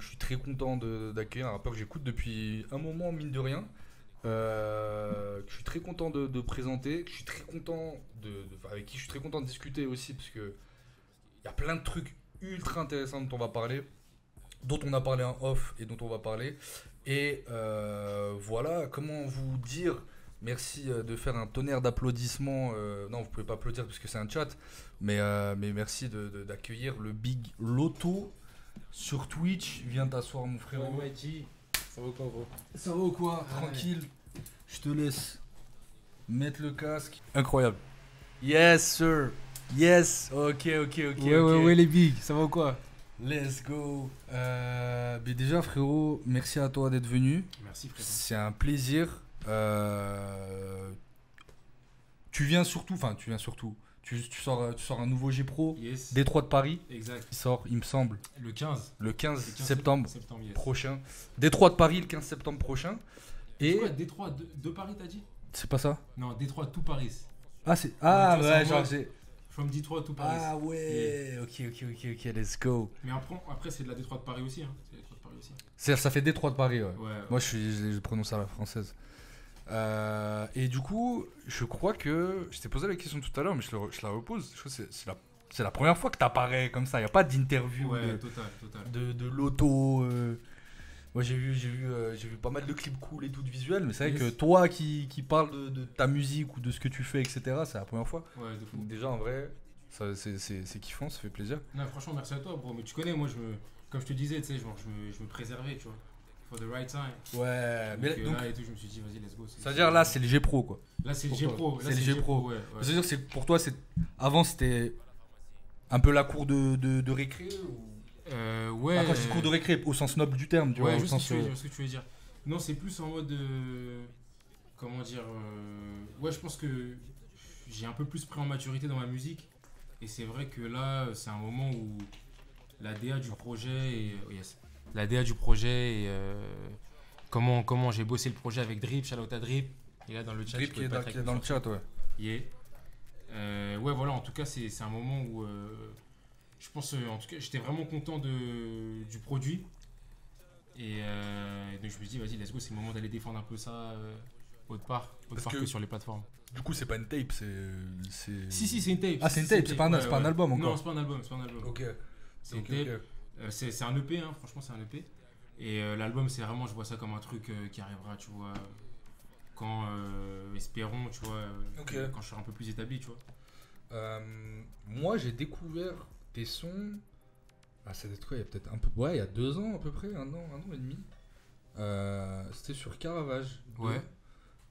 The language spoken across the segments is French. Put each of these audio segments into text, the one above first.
je suis très content d'accueillir un rappeur que j'écoute depuis un moment, mine de rien. Que je suis très content de présenter, que je suis très content avec qui je suis très content de discuter aussi, parce que il y a plein de trucs ultra intéressants dont on va parler, dont on a parlé en off et dont on va parler. Et voilà, comment vous dire merci de faire un tonnerre d'applaudissements. Non, vous pouvez pas applaudir parce que c'est un chat, mais merci d'accueillir le Big Loto sur Twitch. Viens t'asseoir, mon frérot. Ouais, G. Ça va quoi, gros? Ça va ou quoi? Tranquille. Je te laisse mettre le casque. Incroyable. Yes, sir. Yes. Ok. Ouais, les bigs, ça va ou quoi? Let's go. Mais déjà, frérot, merci à toi d'être venu. Merci, frérot. C'est un plaisir. Tu sors un nouveau G Pro, Yes. Détroit de Paris. Exact. Il sort, il me semble, Le 15. le 15 septembre Yes. prochain. Détroit de Paris, le 15 septembre prochain. Et Et quoi, Détroit de Paris, t'as dit? c'est pas ça? Non, Détroit to Paris. Ah, c'est. Ouais, Ah, tu vois, c'est ouais, en genre mode- c'est. From Detroit to Paris. Ah, ouais. Ok, let's go. Mais après c'est de la Détroit de Paris aussi. Hein. C'est Détroit de Paris aussi. Ça fait Détroit de Paris, ouais. Ouais. Moi, je prononce à la française. Et du coup, je crois que. Je t'ai posé la question tout à l'heure, mais je la repose. Je crois que c'est la première fois que t'apparais comme ça. Il n'y a pas d'interview Ouais, total. de l'auto. Moi, j'ai vu pas mal de clips cool et tout de visuels, mais c'est vrai Yes. que toi qui parles de ta musique ou de ce que tu fais, etc., c'est la première fois. Ouais, de fou. Donc, déjà, en vrai, c'est kiffant, ça fait plaisir. Non, franchement, merci à toi, bro. Mais tu connais, moi, comme je te disais, tu sais, genre, je me préservais, tu vois. For the right time. Ouais, mais Donc, donc, là et tout, je me suis dit, vas-y, let's go. ça veut dire là, c'est le G Pro, quoi. Là, c'est le pour G toi. Pro. C'est le G Pro. Ouais. Ça veut dire que pour toi, avant, c'était un peu la cour de récré ou... Ouais. Quand je dis cours de récré, au sens noble du terme, tu vois, Ouais, au je sais sens... ce que tu veux dire. Non, c'est plus en mode. Comment dire. Ouais, je pense que j'ai un peu plus pris en maturité dans ma musique. Et c'est vrai que là, c'est un moment où la DA du projet. Yes. La DA du projet et. Comment j'ai bossé le projet avec Drip, shout out à Drip. Il est là dans le chat. Drip je qui peux est pas dans, être qui est dans le avec chat, ouais. lui. Yeah. Ouais, voilà, en tout cas, c'est un moment où. Je pense, en tout cas, j'étais vraiment content du produit. Et donc je me suis dit, vas-y, let's go, c'est le moment d'aller défendre un peu ça autre part Parce que que- sur les plateformes. Du coup, c'est pas une tape, c'est... Si, c'est une tape. Ah, c'est une tape, c'est pas un album encore. Non, c'est pas un album. Ok. C'est une Ok, tape. ok. C'est un EP, hein, franchement, c'est un EP. Et l'album, c'est vraiment, je vois ça comme un truc qui arrivera, tu vois, quand, espérons, tu vois, Ok. quand je serai un peu plus établi, tu vois. Moi, j'ai découvert tes sons... Ah, ça doit être quoi, il y a peut-être un peu... Ouais, il y a 2 ans à peu près, un an et demi. C'était sur Caravage. 2. Ouais.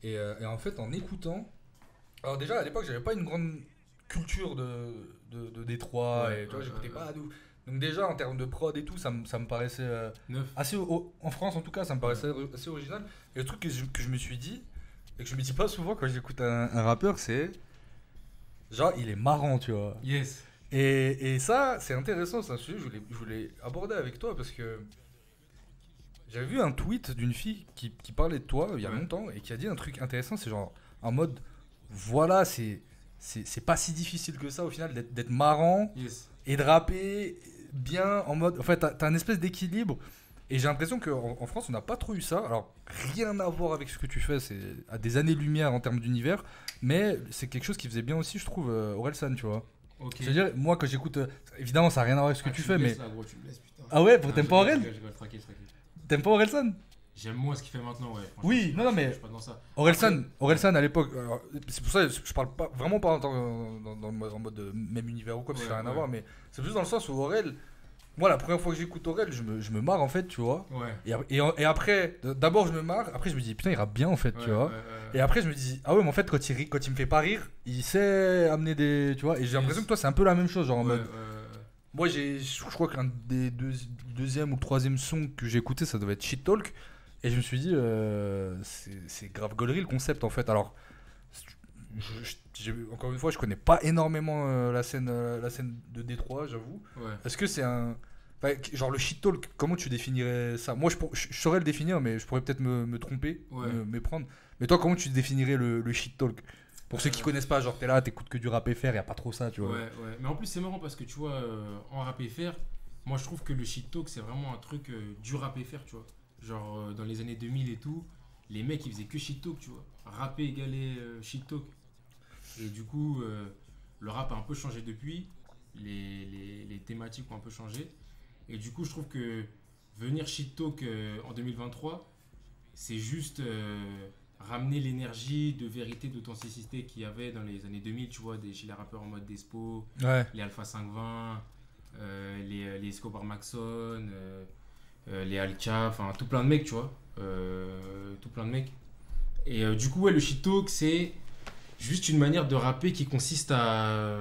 Et en fait, en écoutant... Alors déjà, à l'époque, j'avais pas une grande culture de Détroit, Ouais, et tu vois, ouais, j'écoutais ouais, pas d'où. Donc déjà, en termes de prod et tout, ça me paraissait Neuf. assez... En France, en tout cas, ça me paraissait assez original. Et le truc que je me suis dit, et que je me dis pas souvent quand j'écoute un rappeur, c'est... Genre, il est marrant, tu vois. Yes. Et ça, c'est intéressant, c'est un sujet que je voulais aborder avec toi parce que j'avais vu un tweet d'une fille qui parlait de toi il y a Ouais. longtemps et qui a dit un truc intéressant, c'est genre en mode voilà, c'est pas si difficile que ça au final d'être marrant Yes. et de rapper bien en mode. En fait, t'as un espèce d'équilibre et j'ai l'impression qu'en France, on n'a pas trop eu ça. Alors, rien à voir avec ce que tu fais, c'est à des années-lumière en termes d'univers, mais c'est quelque chose qui faisait bien aussi, je trouve, Orelsan, tu vois. Ok. C'est-à-dire, moi, quand j'écoute. Évidemment, ça n'a rien à voir avec ce que tu fais, me mais. laisses là, gros, tu me laisses, putain. Ah ouais, Non, t'aimes je pas rigole, Aurel? je rigole, tranquille. T'aimes pas Orelsan? J'aime moins ce qu'il fait maintenant, ouais. franchement, Oui, je suis non, pas- non, mais- je suis pas dans ça. Orelsan à l'époque. Alors, c'est pour ça que je parle pas, vraiment pas en mode même univers ou quoi, parce que ça n'a rien à Ouais. voir, mais c'est plus dans le sens où Aurel. Moi, la première fois que j'écoute Aurel, je me marre en fait, tu vois. Ouais. Et après, d'abord, je me marre, après, je me dis, putain, il rappe bien en fait, tu vois. Et après, je me dis, ah ouais, mais en fait, quand il me fait pas rire, il sait amener des. Tu vois, et j'ai l'impression que toi, c'est un peu la même chose, genre en mode. Moi, je crois qu'un des deuxième ou troisième sons que j'ai écouté, ça devait être Shit Talk. Et je me suis dit, c'est grave gaulerie le concept en fait. Alors, encore une fois, je connais pas énormément la scène de Détroit, j'avoue. Ouais. Est-ce que c'est un. Enfin, genre le shit talk, comment tu définirais ça? Moi, je saurais le définir, mais je pourrais peut-être me tromper, Ouais. me méprendre. Mais toi, comment tu définirais le shit talk? Pour ceux qui connaissent pas, genre t'es là, t'écoutes que du rap FR, y a pas trop ça, tu vois. Ouais. Mais en plus, c'est marrant parce que tu vois, en rap FR, moi je trouve que le shit talk c'est vraiment un truc dur à faire, tu vois. Genre dans les années 2000 et tout, les mecs ils faisaient que shit talk, tu vois. Rapper égalé shit talk. Et du coup, le rap a un peu changé depuis, les thématiques ont un peu changé. Et du coup, je trouve que venir shit talk en 2023, c'est juste ramener l'énergie de vérité, d'authenticité qu'il y avait dans les années 2000, tu vois, chez les rappeurs en mode Despo, Ouais. les Alpha 520, les Escobar Maxon, les Alka, enfin tout plein de mecs, tu vois. Tout plein de mecs. Et du coup, ouais, le shit talk, c'est juste une manière de rapper qui consiste à,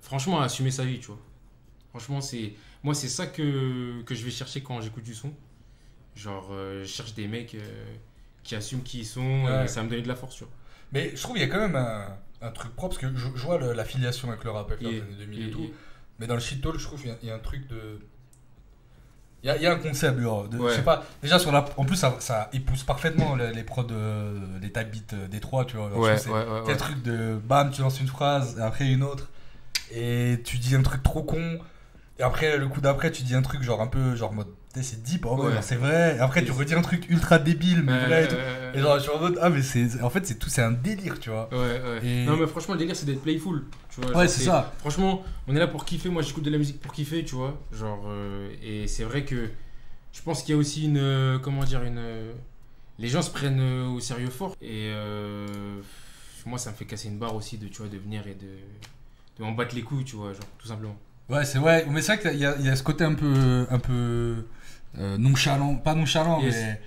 franchement, à assumer sa vie, tu vois. Franchement, moi, c'est ça que je vais chercher quand j'écoute du son. Genre, je cherche des mecs qui assument qui ils sont Ouais. et ça va me donne de la force, tu vois. Mais je trouve qu'il y a quand même un truc propre, parce que je vois l'affiliation avec le rap FR des Et- années 2000 et et- tout. et- Mais dans le shit talk, je trouve qu'il y a un truc de. Il y a un concept, genre, Ouais. je sais pas. Déjà, en plus, ça épouse parfaitement les prods, les type beats des trois, tu vois. Genre, je Ouais, trouve ouais, que ouais, c'est ouais. le truc de bam, tu lances une phrase, et après une autre, et tu dis un truc trop con, et après, le coup d'après, tu dis un truc genre un peu, genre mode, tu sais, c'est deep, oh ouais, Ouais. genre, c'est vrai, et après, tu Et- redis un truc ultra débile, mais vrai, et tout. Ouais, Et genre, je suis en mode, ah, mais en fait, c'est un délire, tu vois. ouais. Et- Non, mais franchement, le délire, c'est d'être playful. Tu vois, Ouais, genre, c'est ça. Franchement, on est là pour kiffer. Moi, j'écoute de la musique pour kiffer, tu vois. Genre, et c'est vrai que je pense qu'il y a aussi comment dire, les gens se prennent au sérieux fort. Et moi, ça me fait casser une barre aussi de, tu vois, de venir et de m'en battre les couilles, tu vois, genre, tout simplement. Ouais, c'est vrai, mais c'est vrai qu'il y a ce côté un peu nonchalant, pas nonchalant, Yes. mais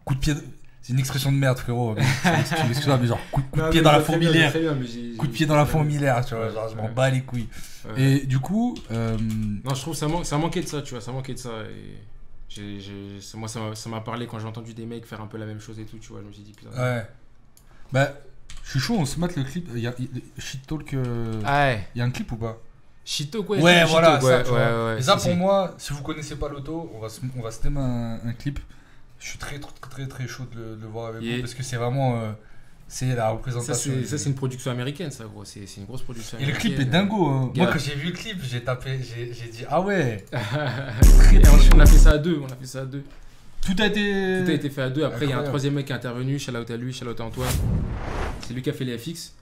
coup de pied. C'est une expression de merde, frérot. Mais excuse-moi, mais genre coup de Non, pied mais dans la très bien, fourmilière. très bien, mais j'ai- Coup de j'ai- pied dans la j'ai- fourmilière, tu vois. Ouais, Genre, je m'en ouais. bats les couilles. Ouais. Et du coup, Non, je trouve que ça manquait de ça, tu vois, ça manquait de ça. Et moi, ça m'a parlé quand j'ai entendu des mecs faire un peu la même chose et tout, tu vois. Je me suis dit, putain. ouais. Bah, je suis chaud, on se mate le clip. Shit Talk. Ouais. Il y a un clip ou pas? Shit Talk, ouais. Ouais, Shit voilà, Talk, ça, ouais, tu vois. ouais, Et ça, si, pour si. moi, si vous connaissez pas l'auto, on va se mettre un clip. Je suis très chaud de le voir avec Yeah. vous parce que c'est vraiment. C'est la représentation. Ça, c'est une production américaine, ça, gros. C'est une grosse production Et le américaine. clip est dingo. Hein. Gars. Moi, quand j'ai vu le clip, j'ai dit ah ouais. Et on a fait ça à deux. Tout a été. Tout a été fait à deux. Après, il y a un Incroyable. troisième mec qui est intervenu. Shout out à lui, shout out à Antoine. C'est lui qui a fait les FX.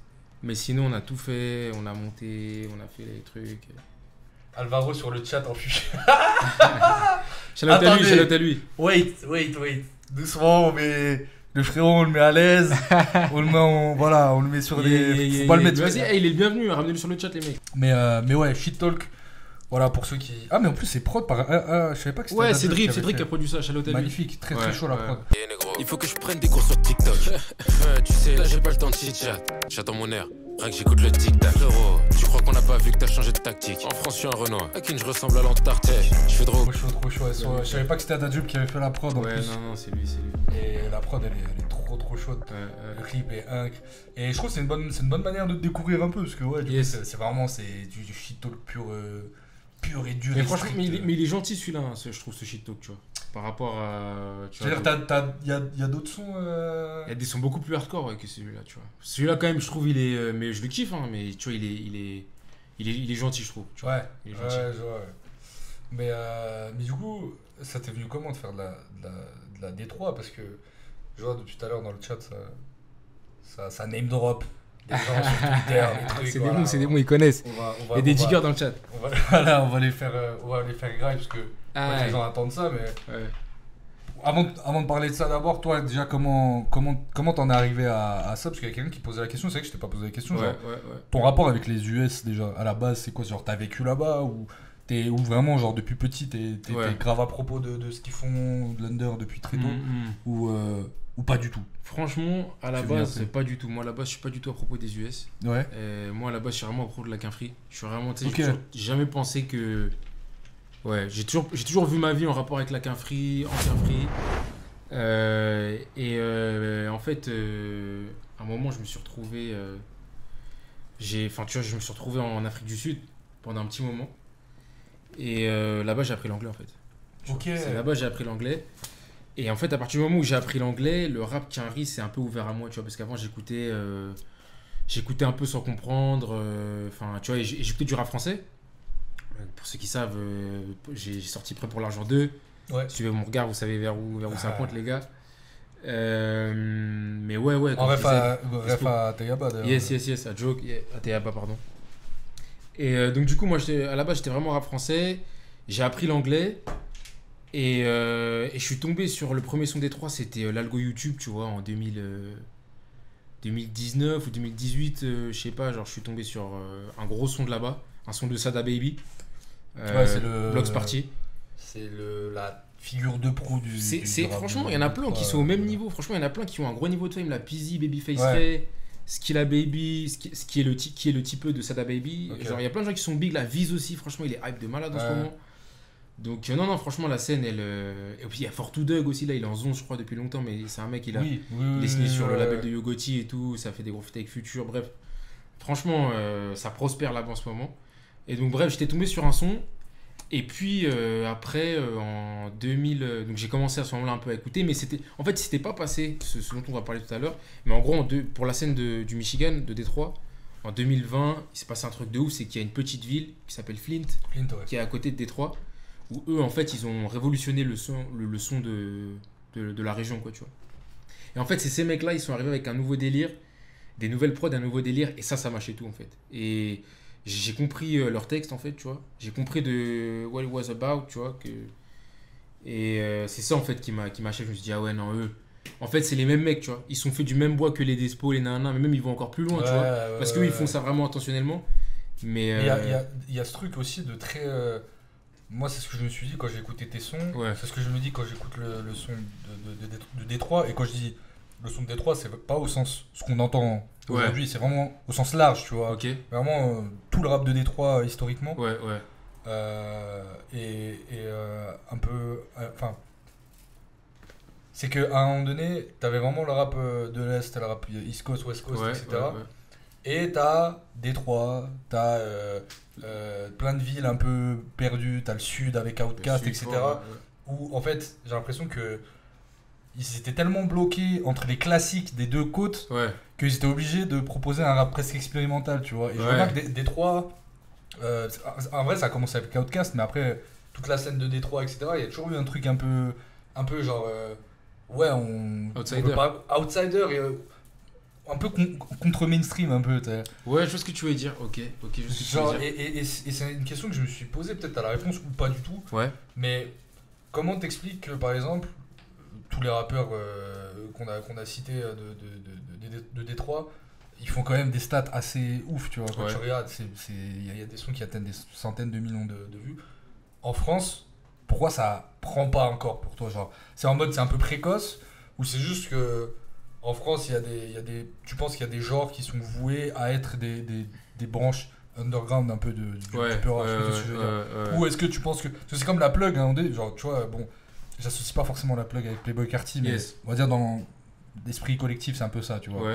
Mais sinon, on a tout fait. On a monté, on a fait les trucs. Alvaro sur le chat en fuchsia. Shout out à lui, Attendez. shout out à lui. Wait. Doucement, on met. Le frérot, on le met à l'aise. On le met on le met sur des. Faut pas le mettre. Vas-y, hey, il est le bienvenu. Ramenez-le sur le chat, les mecs. Mais ouais, Shit Talk. Voilà pour ceux qui. Ah, mais en plus, c'est prod par. Je savais pas que c'était. Ouais, Adadjo c'est avait Drip qui fait. a produit ça. Shout out à lui. Magnifique, très Ouais, chaud la ouais. prod. Il faut que je prenne des cours sur TikTok. Tu sais, là j'ai pas le temps de chit-chat. J'attends mon air, rien que j'écoute le tic-tac. Frérot, tu crois qu'on n'a pas vu que t'as changé de tactique? En France, je suis un Renoir, à qui je ressemble à l'Antarctique. Je fais trop. Trop chaud. Je savais pas que c'était Adadjo qui avait fait la prod en Ouais, plus. non, c'est lui. Et la prod, elle est trop chaude. Le clip est inc. Et je trouve que c'est une bonne manière de te découvrir un peu. Parce que, ouais, du Yes. coup, c'est vraiment du shit talk pur et dur. Mais et franchement, strict. mais il est gentil celui-là, hein, je trouve, ce shit talk, tu vois. Par rapport à. Tu vois, C'est-à-dire, il y a d'autres sons. il y a des sons beaucoup plus hardcore ouais, que celui-là, tu vois. Celui-là, quand même, je trouve, il est. Mais je le kiffe, hein, mais tu vois, il est gentil, je trouve. Tu vois. Ouais, Il est ouais, gentil. je vois. Mais du coup, ça t'est venu comment de faire de la D3? Parce que je vois depuis tout à l'heure dans le chat, ça name drop. Les gens sur Twitter, les trucs. C'est voilà. des bons, ils connaissent. On va, Il y a des diggers dans le chat. Voilà, on va les faire grave parce que Ah, les gens attendent ça. Mais ouais. avant de parler de ça, d'abord, toi, déjà, comment t'en es arrivé à ça? Parce qu'il y a quelqu'un qui posait la question. C'est vrai que je t'ai pas posé la question. Ouais, Genre, ouais. ton rapport avec les US, déjà, à la base, c'est quoi? Genre, t'as vécu là-bas ou vraiment, genre, depuis petit, t'es Ouais. grave à propos de ce qu'ils font de l'Under depuis très tôt ou pas du tout? Franchement, à la Tu viens base, après. pas du tout. Moi, à la base, je suis pas du tout à propos des US. Ouais. Moi, à la base, je suis vraiment à propos de la Quinfri. Je suis vraiment, tu sais, Ok. j'ai jamais pensé que. Ouais, j'ai toujours vu ma vie en rapport avec la Quinfri, en Quinfri. En fait, à un moment, je me suis retrouvé. Enfin, tu vois, je me suis retrouvé en Afrique du Sud pendant un petit moment. Et là-bas, j'ai appris l'anglais, en fait. Tu vois. Ok. C'est là-bas, j'ai appris l'anglais. Et en fait, à partir du moment où j'ai appris l'anglais, le rap Quinri s'est un peu ouvert à moi, tu vois, parce qu'avant, j'écoutais un peu sans comprendre. Enfin, tu vois, et j'écoutais du rap français. Pour ceux qui savent, j'ai sorti Prêt pour l'argent 2. Ouais. Suivez mon regard, vous savez vers où ça pointe, les gars. Mais ouais. En ref à Tayaba d'ailleurs. Yes, à Joke, à Tayaba, pardon. Et donc, du coup, moi, à la base, j'étais vraiment rap français. J'ai appris l'anglais. Et je suis tombé sur le premier son des trois, c'était l'algo YouTube, tu vois, en 2019 ou 2018, je sais pas, genre je suis tombé sur un gros son de là-bas, un son de Sada Baby. C'est le Blox Party. C'est la figure de proue du rap franchement, de- il y en a plein qui sont au même niveau. Franchement, il y en a plein qui ont un gros niveau de fame. La Peasy, Babyface Ray, Skilla Baby, qui est le type de Sada Baby. Ok. Genre, il y a plein de gens qui sont big. La Viz aussi, franchement, il est hype de malade en ce moment. Donc, non, franchement, la scène, elle. Et puis, il y a Fortwo Doug aussi, là, il est en zone, je crois, depuis longtemps. Mais c'est un mec, il est signé sur le label de Yogoti et tout. Ça fait des gros feats avec Future. Bref, franchement, ça prospère là-bas en ce moment. Et donc, bref, j'étais tombé sur un son. Et puis après, en 2000, donc j'ai commencé à ce moment-là un peu à écouter, mais c'était pas passé, ce dont on va parler tout à l'heure, mais en gros, pour la scène du Michigan, de Détroit, en 2020, il s'est passé un truc de ouf, c'est qu'il y a une petite ville qui s'appelle Flint, qui est à côté de Détroit, où eux, en fait, ils ont révolutionné le son de la région, quoi, tu vois. Et en fait, c'est ces mecs-là, ils sont arrivés avec un nouveau délire, des nouvelles prods, un nouveau délire, et ça mâchait tout, en fait. Et j'ai compris leur texte en fait, tu vois. J'ai compris de what it was about, tu vois. Et c'est ça en fait qui m'a acheté. Je me suis dit, ah ouais, non, eux. En fait, c'est les mêmes mecs, tu vois. Ils sont faits du même bois que les Despo, les nanas, mais même ils vont encore plus loin, tu vois. Parce qu'eux, ils font ça vraiment intentionnellement. Mais il y a ce truc aussi de très. Moi, c'est ce que je me suis dit quand j'ai écouté tes sons. Ouais. C'est ce que je me dis quand j'écoute le son de Détroit. Et quand je dis le son de Détroit, c'est pas au sens ce qu'on entend aujourd'hui, c'est vraiment au sens large, tu vois. Ok. Vraiment tout le rap de Détroit historiquement. Ouais. Un peu. Enfin. C'est qu'à un moment donné, t'avais vraiment le rap de l'Est, le rap East Coast, West Coast, etc. Et t'as Détroit, t'as plein de villes un peu perdues, t'as le Sud avec Outkast, etc. Où en fait, j'ai l'impression que ils étaient tellement bloqués entre les classiques des deux côtes qu'ils étaient obligés de proposer un rap presque expérimental, tu vois. Et je remarque que Détroit, en vrai, ça a commencé avec Outkast, mais après, toute la scène de Détroit, etc., il y a toujours eu un truc un peu genre. Outsider. On veut pas, outsider et un peu contre mainstream, un peu. T'sais. Ouais, je vois ce que tu veux dire. Ok, je vois ce que tu veux dire. Et c'est une question que je me suis posée, peut-être à la réponse ou pas du tout. Ouais. Mais comment t'expliques que, par exemple, tous les rappeurs qu'on a cités de Détroit, ils font quand même des stats assez ouf, tu vois. Quand tu regardes, il y a des sons qui atteignent des centaines de millions de vues. En France, pourquoi ça prend pas encore pour toi, genre, c'est en mode c'est un peu précoce, ou c'est juste que en France tu penses qu'il y a des genres qui sont voués à être des branches underground un peu du peur rap, ou est-ce que tu penses que parce que c'est comme la plug, hein, genre tu vois, bon, j'associe pas forcément la plug avec Playboi Carti, mais on va dire dans l'esprit collectif c'est un peu ça, tu vois.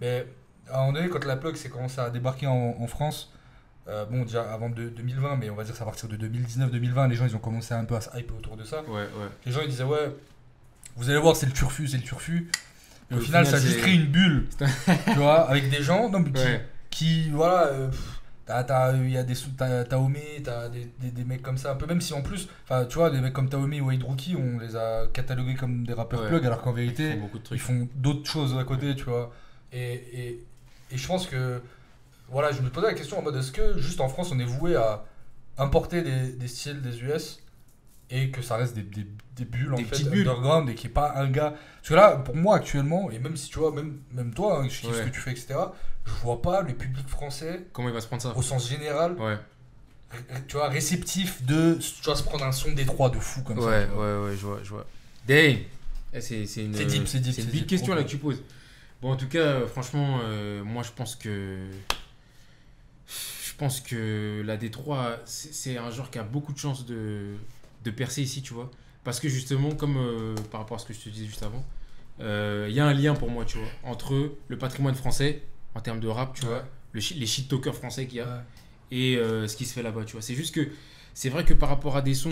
Mais à un moment donné, quand la plug s'est commencé à débarquer en France, bon, déjà avant 2020, mais on va dire que c'est à partir de 2019-2020, les gens ils ont commencé un peu à se hyper autour de ça. Les gens ils disaient, ouais, vous allez voir, c'est le turfu. Et au final, ça a juste créé une bulle, tu vois, avec des gens qui voilà, il y a t'as Taomé, t'as des mecs comme ça, un peu, même si en plus, tu vois, des mecs comme Taomé ou Wade Rookie, on les a catalogués comme des rappeurs plug, alors qu'en vérité, ils font d'autres choses à côté, tu vois. Et je pense que. Voilà, je me posais la question en mode est-ce que juste en France on est voué à importer des styles des US et que ça reste des bulles en fait underground et qu'il n'y ait pas un gars. Parce que là, pour moi actuellement, et même si tu vois, même toi, hein, je kiffe ce que tu fais, etc., je vois pas le public français. Comment il va se prendre ça au sens général, tu vois, réceptif de tu vois, se prendre un son Détroit de fou comme ça. Je vois. Dave, c'est une big question là que tu poses. Bon, en tout cas, franchement, moi je pense que la Détroit, c'est un genre qui a beaucoup de chances de percer ici, tu vois. Parce que justement, comme par rapport à ce que je te disais juste avant, il y a un lien pour moi, tu vois, entre le patrimoine français, en termes de rap, tu vois, les shit talkers français qu'il y a, et ce qui se fait là-bas, tu vois. C'est juste que, c'est vrai que par rapport à des sons...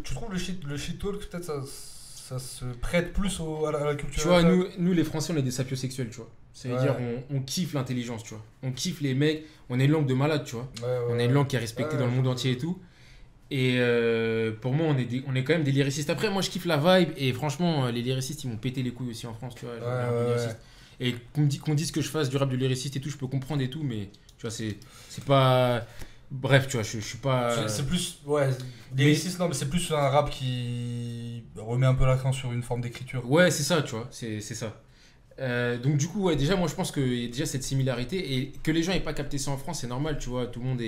Tu trouves le shit talk, peut-être ça se prête plus à la culture. Tu vois, nous les Français, on est des sapiosexuels, tu vois. C'est-à-dire, on kiffe l'intelligence, tu vois. On kiffe les mecs, on est une langue de malade, tu vois. On est une langue qui est respectée dans le monde entier et tout. Et pour moi, on est quand même des lyricistes. Après, moi, je kiffe la vibe. Et franchement, les lyricistes, ils m'ont pété les couilles aussi en France, tu vois. genre, les rappeurs lyricistes. Et qu'on dise que je fasse du rap de lyriciste et tout, je peux comprendre et tout, mais tu vois, c'est pas. Bref, tu vois, je suis pas. C'est plus. Ouais, lyriciste, non, mais c'est plus un rap qui remet un peu l'accent sur une forme d'écriture. Ouais, c'est ça, tu vois, c'est ça. Donc, du coup, ouais, déjà, moi, je pense qu'il y a déjà cette similarité. Et que les gens n'aient pas capté ça en France, c'est normal, tu vois. Tout le monde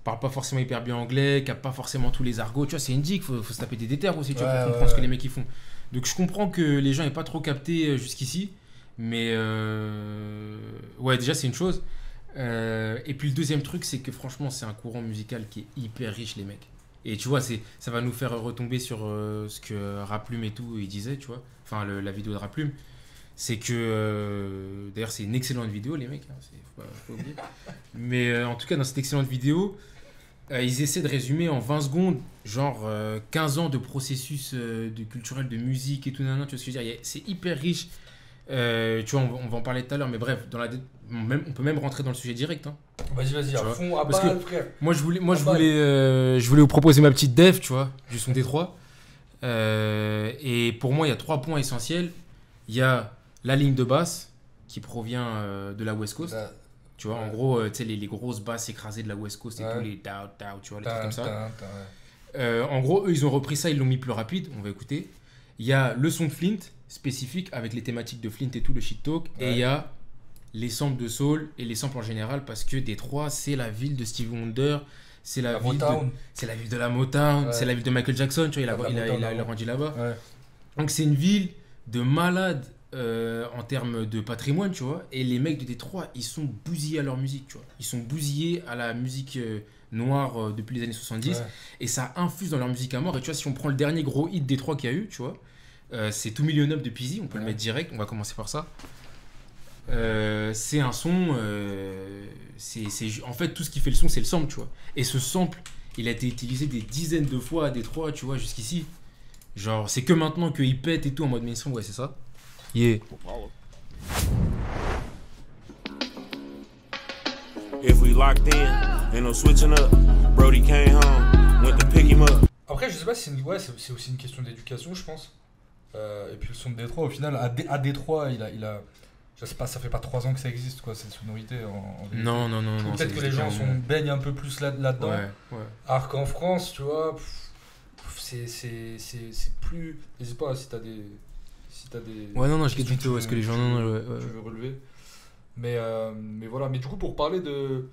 parle pas forcément hyper bien anglais, capte pas forcément tous les argots, tu vois, c'est indique, faut se taper des déterres aussi, tu vois, pour comprendre ce que les mecs ils font. Donc, je comprends que les gens n'aient pas trop capté jusqu'ici. Mais ouais, déjà, c'est une chose. Et puis, le deuxième truc, c'est que franchement, c'est un courant musical qui est hyper riche, les mecs. Et tu vois, ça va nous faire retomber sur ce que Raplume et tout, il disait, tu vois. Enfin, la vidéo de Raplume. C'est que. D'ailleurs, c'est une excellente vidéo, les mecs. Hein, faut pas oublier. Mais en tout cas, dans cette excellente vidéo, ils essaient de résumer en 20 secondes, genre 15 ans de processus de culturel, de musique et tout. Tu vois ce que je veux dire, c'est hyper riche. Tu vois, on va en parler tout à l'heure, mais bref, on peut même rentrer dans le sujet direct. Hein. Vas-y, à fond, à Parce balle, que frère. Moi, je voulais vous proposer ma petite def, tu vois, du son Détroit. Et pour moi, il y a 3 points essentiels. Il y a la ligne de basse qui provient de la West Coast. Tu vois, en gros, tu sais, les grosses basses écrasées de la West Coast et tout, les down, tu vois, les trucs comme ça. En gros, eux, ils ont repris ça, ils l'ont mis plus rapide. On va écouter. Il y a le son de Flint spécifique avec les thématiques de Flint et tout, le shit talk. Et il y a les samples de soul et les samples en général parce que Détroit, c'est la ville de Stevie Wonder, c'est la ville de la Motown, c'est la ville de Michael Jackson, tu vois, il a grandi là-bas. Ouais. Donc c'est une ville de malades en termes de patrimoine, tu vois. Et les mecs de Détroit, ils sont bousillés à leur musique, tu vois. Ils sont bousillés à la musique noire depuis les années 70 et ça infuse dans leur musique à mort. Et tu vois, si on prend le dernier gros hit Détroit qu'il y a eu, tu vois, c'est 2 Million Up de Peasy, on peut le mettre direct, on va commencer par ça. C'est un son, en fait tout ce qui fait le son c'est le sample, tu vois. Et ce sample, il a été utilisé des dizaines de fois à Détroit, tu vois, jusqu'ici. Genre, c'est que maintenant qu'il pète et tout en mode mainstream, ouais, c'est ça. Yeah. If we locked in, ain't no switching up. Brody came home, went to pick him up. Après, je sais pas si c'est aussi une question d'éducation, je pense. Et puis le son de Détroit, au final, à Détroit, il a je sais pas, ça fait pas 3 ans que ça existe, quoi, cette sonorité. Non. Peut-être que les gens baignent un peu plus là-dedans. Ouais. Alors qu'en France, tu vois, c'est plus. N'hésite pas si t'as des. Ouais, non, je quitte tout. Est-ce que les gens. Tu veux relever. Mais voilà, mais du coup, pour parler de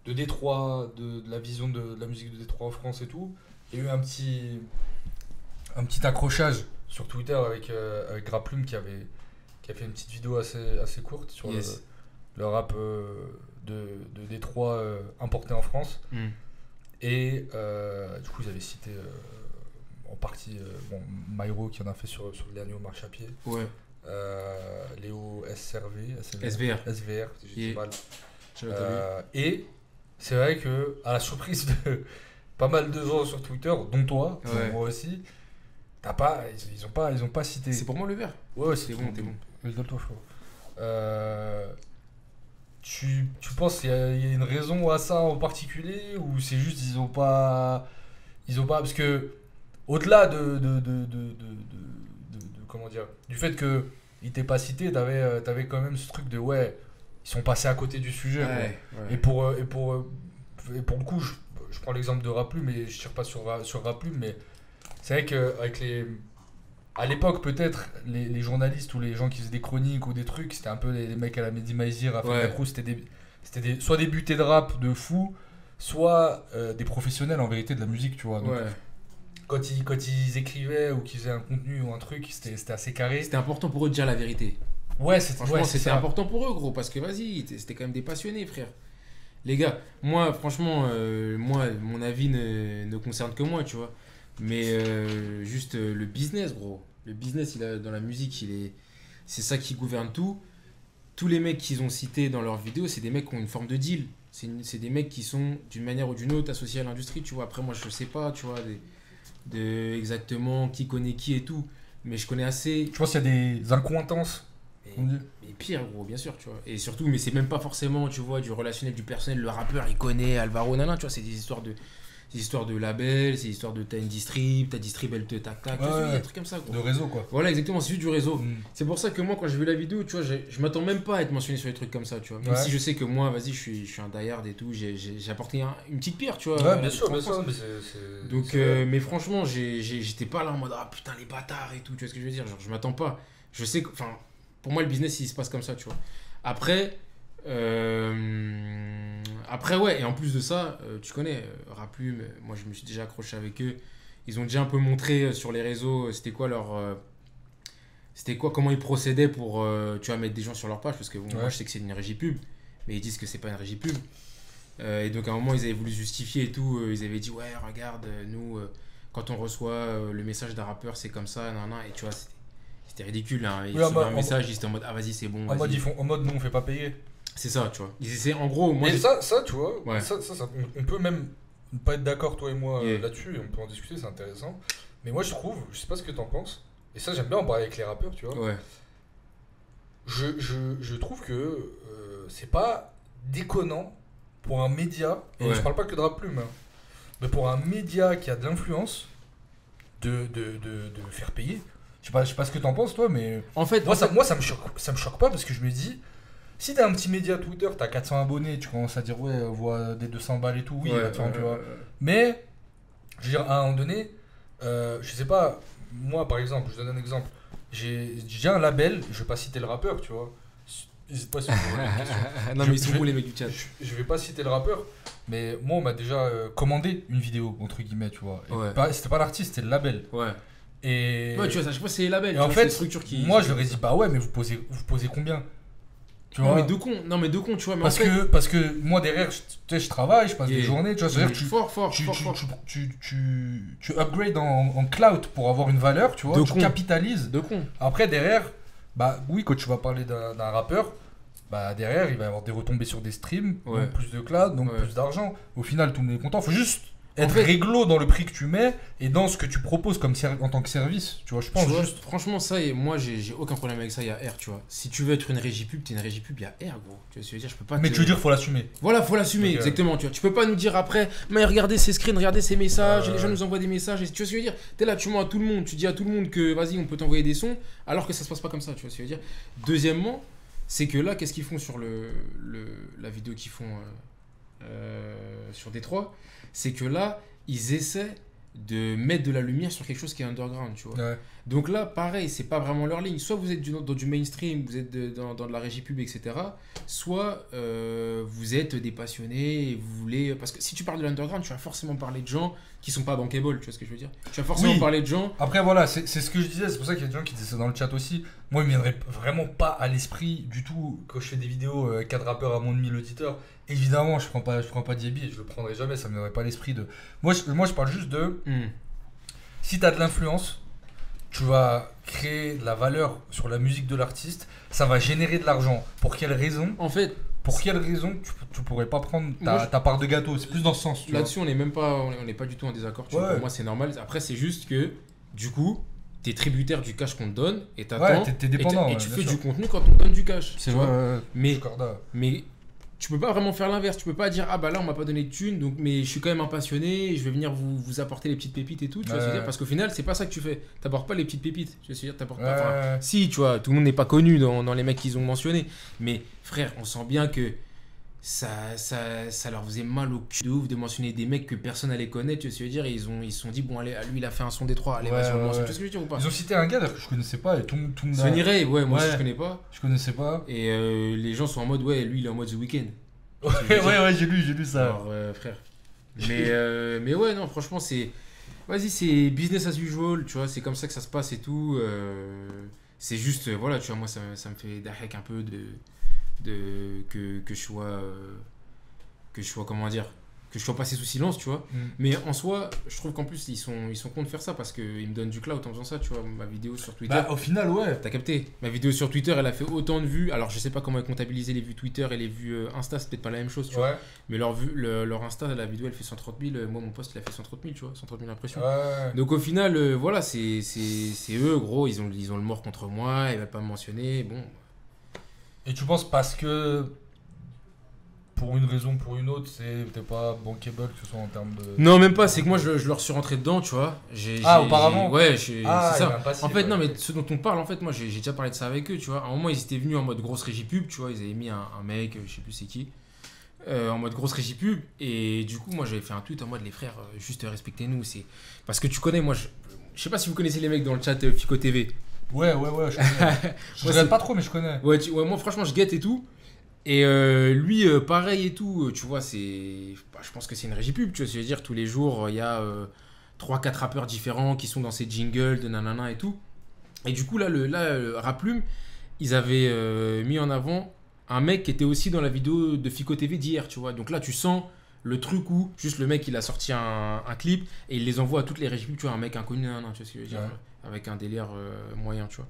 Détroit, de la vision de la musique de Détroit en France et tout, il y a eu un petit accrochage sur Twitter avec Raplume qui a fait une petite vidéo assez courte sur le rap de Détroit importé en France. Et du coup, ils avaient cité en partie Myro qui en a fait sur le dernier Omar Chapier. Ouais. Léo SVR, j'ai dit mal. Et c'est vrai que à la surprise de pas mal de gens sur Twitter, dont toi, moi aussi, ils ont pas cité. C'est pour moi le vert. Ouais, c'est bon, t'es bon. Donne-toi tu penses qu'il y a une raison à ça en particulier ou c'est juste ils ont pas parce que au-delà de comment dire, du fait que il t'ait pas cité, t'avais quand même ce truc de ils sont passés à côté du sujet. Ouais. Et pour le coup, je prends l'exemple de Raplume, mais je tire pas sur Raplume, mais c'est vrai qu'avec à l'époque, peut-être, les journalistes ou les gens qui faisaient des chroniques ou des trucs, c'était un peu les mecs à la Mehdi Maïzir, à Fedacrou, c'était soit des butés de rap de fou, soit des professionnels en vérité de la musique, tu vois. Donc, quand ils écrivaient ou qu'ils faisaient un contenu ou un truc, c'était assez carré. C'était important pour eux de dire la vérité. C'était important pour eux, gros, parce que vas-y, c'était quand même des passionnés, frère. Les gars, moi, franchement, mon avis ne concerne que moi, tu vois. Mais juste le business, gros. Le business, dans la musique, c'est ça qui gouverne tout. Tous les mecs qu'ils ont cités dans leurs vidéos, c'est des mecs qui ont une forme de deal. C'est des mecs qui sont, d'une manière ou d'une autre, associés à l'industrie, tu vois. Après, moi, je sais pas, tu vois, exactement qui connaît qui et tout. Mais je connais assez. Je pense qu'il y a des incointances. Mais pire, gros, bien sûr, tu vois. Et surtout, mais c'est même pas forcément, tu vois, du relationnel, du personnel. Le rappeur, il connaît Alvaro, tu vois, c'est des histoires de... ces histoires de labels, ces histoires de t'as une distrib, ta distrib elle te tac tac, des trucs comme ça. Quoi. De réseau, quoi. Voilà, exactement, c'est juste du réseau. C'est pour ça que moi, quand j'ai vu la vidéo, tu vois, je m'attends même pas à être mentionné sur les trucs comme ça, tu vois. Même si je sais que moi, vas-y, je suis un die-hard et tout, j'ai apporté une petite pierre, tu vois. Ouais, bien sûr, mais donc, mais franchement, j'étais pas là en mode, ah putain, les bâtards et tout, tu vois ce que je veux dire. Genre, je m'attends pas. Je sais que, enfin, pour moi, le business, il se passe comme ça, tu vois. Après, ouais, et en plus de ça, tu connais, Raplume, moi, je me suis déjà accroché avec eux. Ils ont déjà un peu montré sur les réseaux, c'était quoi, comment ils procédaient pour, tu vois, mettre des gens sur leur page, parce que bon, moi, je sais que c'est une régie pub, mais ils disent que c'est pas une régie pub. Et donc, à un moment, ils avaient voulu justifier et tout, ils avaient dit, ouais, regarde, nous, quand on reçoit le message d'un rappeur, c'est comme ça, nan, nan, et tu vois, c'était ridicule, hein. Ils recevaient un message, ils étaient en mode, ah, vas-y, c'est bon. En mode, non, on fait pas payer. C'est ça, tu vois. C'est en gros. Moi, et ça, tu vois, ça, on peut même ne pas être d'accord, toi et moi, là-dessus, et on peut en discuter, c'est intéressant. Mais moi, je trouve, je sais pas ce que t'en penses, et ça, j'aime bien en parler avec les rappeurs, tu vois. Ouais. Je trouve que c'est pas déconnant pour un média, et je parle pas que de Rap Plume, hein, mais pour un média qui a de l'influence, de faire payer. Je sais pas ce que t'en penses, toi, mais en fait, moi, ça me choque pas, parce que je me dis, si t'as un petit média Twitter, t'as 400 abonnés, tu commences à dire, ouais, on voit des 200 balles et tout, oui, tu vois. Mais, je veux dire, à un moment donné, je sais pas, moi, par exemple, je donne un exemple, j'ai un label, je vais pas citer le rappeur, tu vois. N'hésite pas si vous voulez une question. Non, mais ils sont où les mecs du chat? Je vais pas citer le rappeur, mais moi, on m'a déjà commandé une vidéo, entre guillemets, tu vois. C'était pas l'artiste, c'était le label. Ouais. Et... Ouais, tu vois, je sais pas, c'est les labels. Et en fait, moi, je leur ai dit, bah ouais, mais vous posez combien? Tu vois, non, mais de con, tu vois. Mais parce que moi, derrière, je travaille, je passe des journées, tu vois. C'est-à-dire que tu upgrades en cloud pour avoir une valeur, tu vois. Tu capitalises. De con. Après, derrière, bah oui, quand tu vas parler d'un rappeur, bah derrière, il va y avoir des retombées sur des streams, donc plus de cloud, donc plus d'argent. Au final, tout le monde est content. Faut juste être réglo dans le prix que tu mets et dans ce que tu proposes comme en tant que service, tu vois, je pense. Juste... Franchement, ça, moi, j'ai aucun problème avec ça, il y a R, tu vois. Si tu veux être une régie pub, t'es une régie pub, il y a R, gros. Tu vois ce que je veux dire, je peux pas. Mais tu veux dire, faut l'assumer. Voilà, faut l'assumer, exactement, tu vois. Tu peux pas nous dire après, mais regardez ces screens, regardez ces messages, les gens nous envoient des messages, et tu vois ce que je veux dire. T'es là, tu mens à tout le monde, tu dis à tout le monde que vas-y, on peut t'envoyer des sons, alors que ça se passe pas comme ça, tu vois ce que je veux dire. Deuxièmement, c'est que là, qu'est-ce qu'ils font sur la vidéo qu'ils font sur Détroit, c'est que là, ils essaient de mettre de la lumière sur quelque chose qui est underground, tu vois. Ouais. Donc là, pareil, c'est pas vraiment leur ligne. Soit vous êtes dans du mainstream, vous êtes dans de la régie pub, etc. Soit vous êtes des passionnés et vous voulez... Parce que si tu parles de l'underground, tu vas forcément parler de gens qui sont pas bankable, tu vois ce que je veux dire. Tu vas forcément parler de gens... Après, voilà, c'est ce que je disais, c'est pour ça qu'il y a des gens qui disaient ça dans le chat aussi. Moi, il me viendrait vraiment pas à l'esprit du tout, quand je fais des vidéos 4 rappeurs à moins de 1000 auditeurs. Évidemment, je prends pas Diaby et je le prendrai jamais, ça me viendrait pas à l'esprit de... Moi, je parle juste de... Si tu as de l'influence, tu vas créer de la valeur sur la musique de l'artiste, ça va générer de l'argent. Pour quelle raison ? En fait, pour quelle raison tu pourrais pas prendre ta part de gâteau ? C'est plus dans ce sens. Là-dessus, on n'est pas du tout en désaccord. Tu vois. Pour moi, c'est normal. Après, c'est juste que, du coup, t'es tributaire du cash qu'on te donne et t'attends. T'es dépendant. Et tu fais du contenu quand on te donne du cash. C'est vrai. Mais tu peux pas vraiment faire l'inverse. Tu peux pas dire, ah bah là, on m'a pas donné de thunes, donc, mais je suis quand même un passionné, je vais venir vous apporter les petites pépites et tout. Tu vois ce que je veux dire ? Parce qu'au final, c'est pas ça que tu fais. T'apportes pas les petites pépites. Tu vois ce que je veux dire ? T'apportes pas. Si, tu vois, tout le monde n'est pas connu dans les mecs qu'ils ont mentionnés. Mais frère, on sent bien que ça leur faisait mal au cul de ouf de mentionner des mecs que personne n'allait connaître, tu vois ce que je veux dire, et ils se sont dit, bon, allez, lui il a fait un son Détroit, allez, vas-y, on le mentionne, tu vois ce que je veux dire ou pas ? Ils ont cité un gars que je connaissais pas, et tout Sonny Ray, moi aussi je connais pas. Je connaissais pas. Et les gens sont en mode, lui il est en mode The Weeknd. Ouais, j'ai lu ça. Alors, frère. Mais ouais, non, franchement, c'est business as usual, tu vois, c'est comme ça que ça se passe et tout. C'est juste, voilà, tu vois, moi ça me fait d'arrêt un peu que je sois comment dire, que je sois passé sous silence, tu vois. Mais en soi, je trouve qu'en plus ils sont cons de faire ça parce qu'ils me donnent du clout en faisant ça, tu vois. Ma vidéo sur Twitter, au final, ouais, t'as capté, ma vidéo sur Twitter elle a fait autant de vues. Alors je sais pas comment comptabiliser les vues Twitter et les vues Insta, c'est peut-être pas la même chose, tu vois. Mais leur Insta, la vidéo elle fait 130 000, moi mon post il a fait 130 000, tu vois, 130 000 impressions. Donc au final, voilà, c'est eux, gros, ils ont le mort contre moi, ils veulent pas me mentionner, bon. Et tu penses parce que pour une raison ou pour une autre, t'es pas bankable, que ce soit en termes de. Non, même pas, c'est que moi je leur suis rentré dedans, tu vois. Auparavant Ouais, il c'est y a ça. un passif, En fait, ouais. non, mais ce dont on parle, en fait, moi j'ai déjà parlé de ça avec eux, tu vois. À un moment, ils étaient venus en mode grosse régie pub, tu vois. Ils avaient mis un mec, je sais plus c'est qui, en mode grosse régie pub. Et du coup, moi j'avais fait un tweet en mode les frères, juste respectez-nous. Parce que tu connais, moi je sais pas si vous connaissez les mecs dans le chat Fico TV. Ouais, je connais. Je regarde pas trop, mais je connais. Ouais, moi franchement, je guette et tout. Et lui, pareil et tout, tu vois, je pense que c'est une régie pub, tu vois, je veux dire, tous les jours, il y a 3-4 rappeurs différents qui sont dans ces jingles de nanana et tout. Et du coup, là, Raplume, ils avaient mis en avant un mec qui était aussi dans la vidéo de Fico TV d'hier, tu vois. Donc là, tu sens le truc où, juste le mec, il a sorti un clip et il les envoie à toutes les régies pub, tu vois, un mec inconnu, nanana, tu vois ce que je veux dire, avec un délire moyen, tu vois.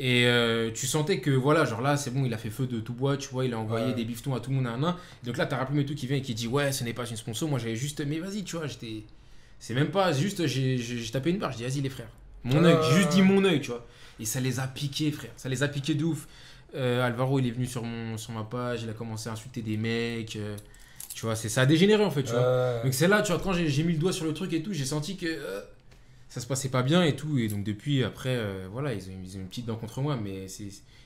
Et tu sentais que voilà, genre là, c'est bon, il a fait feu de tout bois, tu vois, il a envoyé des bifetons à tout le monde, nan. Donc là, t'as Raplume et tout qui vient et qui dit, ouais, ce n'est pas une sponsor. Moi, j'avais juste, mais vas-y, tu vois, c'est même pas, juste, j'ai tapé une barre, je dis, vas-y, les frères. Mon œil, j'ai juste dit mon œil, tu vois. Et ça les a piqués, frère, ça les a piqués de ouf. Alvaro, il est venu sur ma page, il a commencé à insulter des mecs, tu vois, ça a dégénéré en fait, tu vois. Donc c'est là, tu vois, quand j'ai mis le doigt sur le truc et tout, j'ai senti que. Ça se passait pas bien et tout, et donc depuis après voilà, ils ont une petite dent contre moi, mais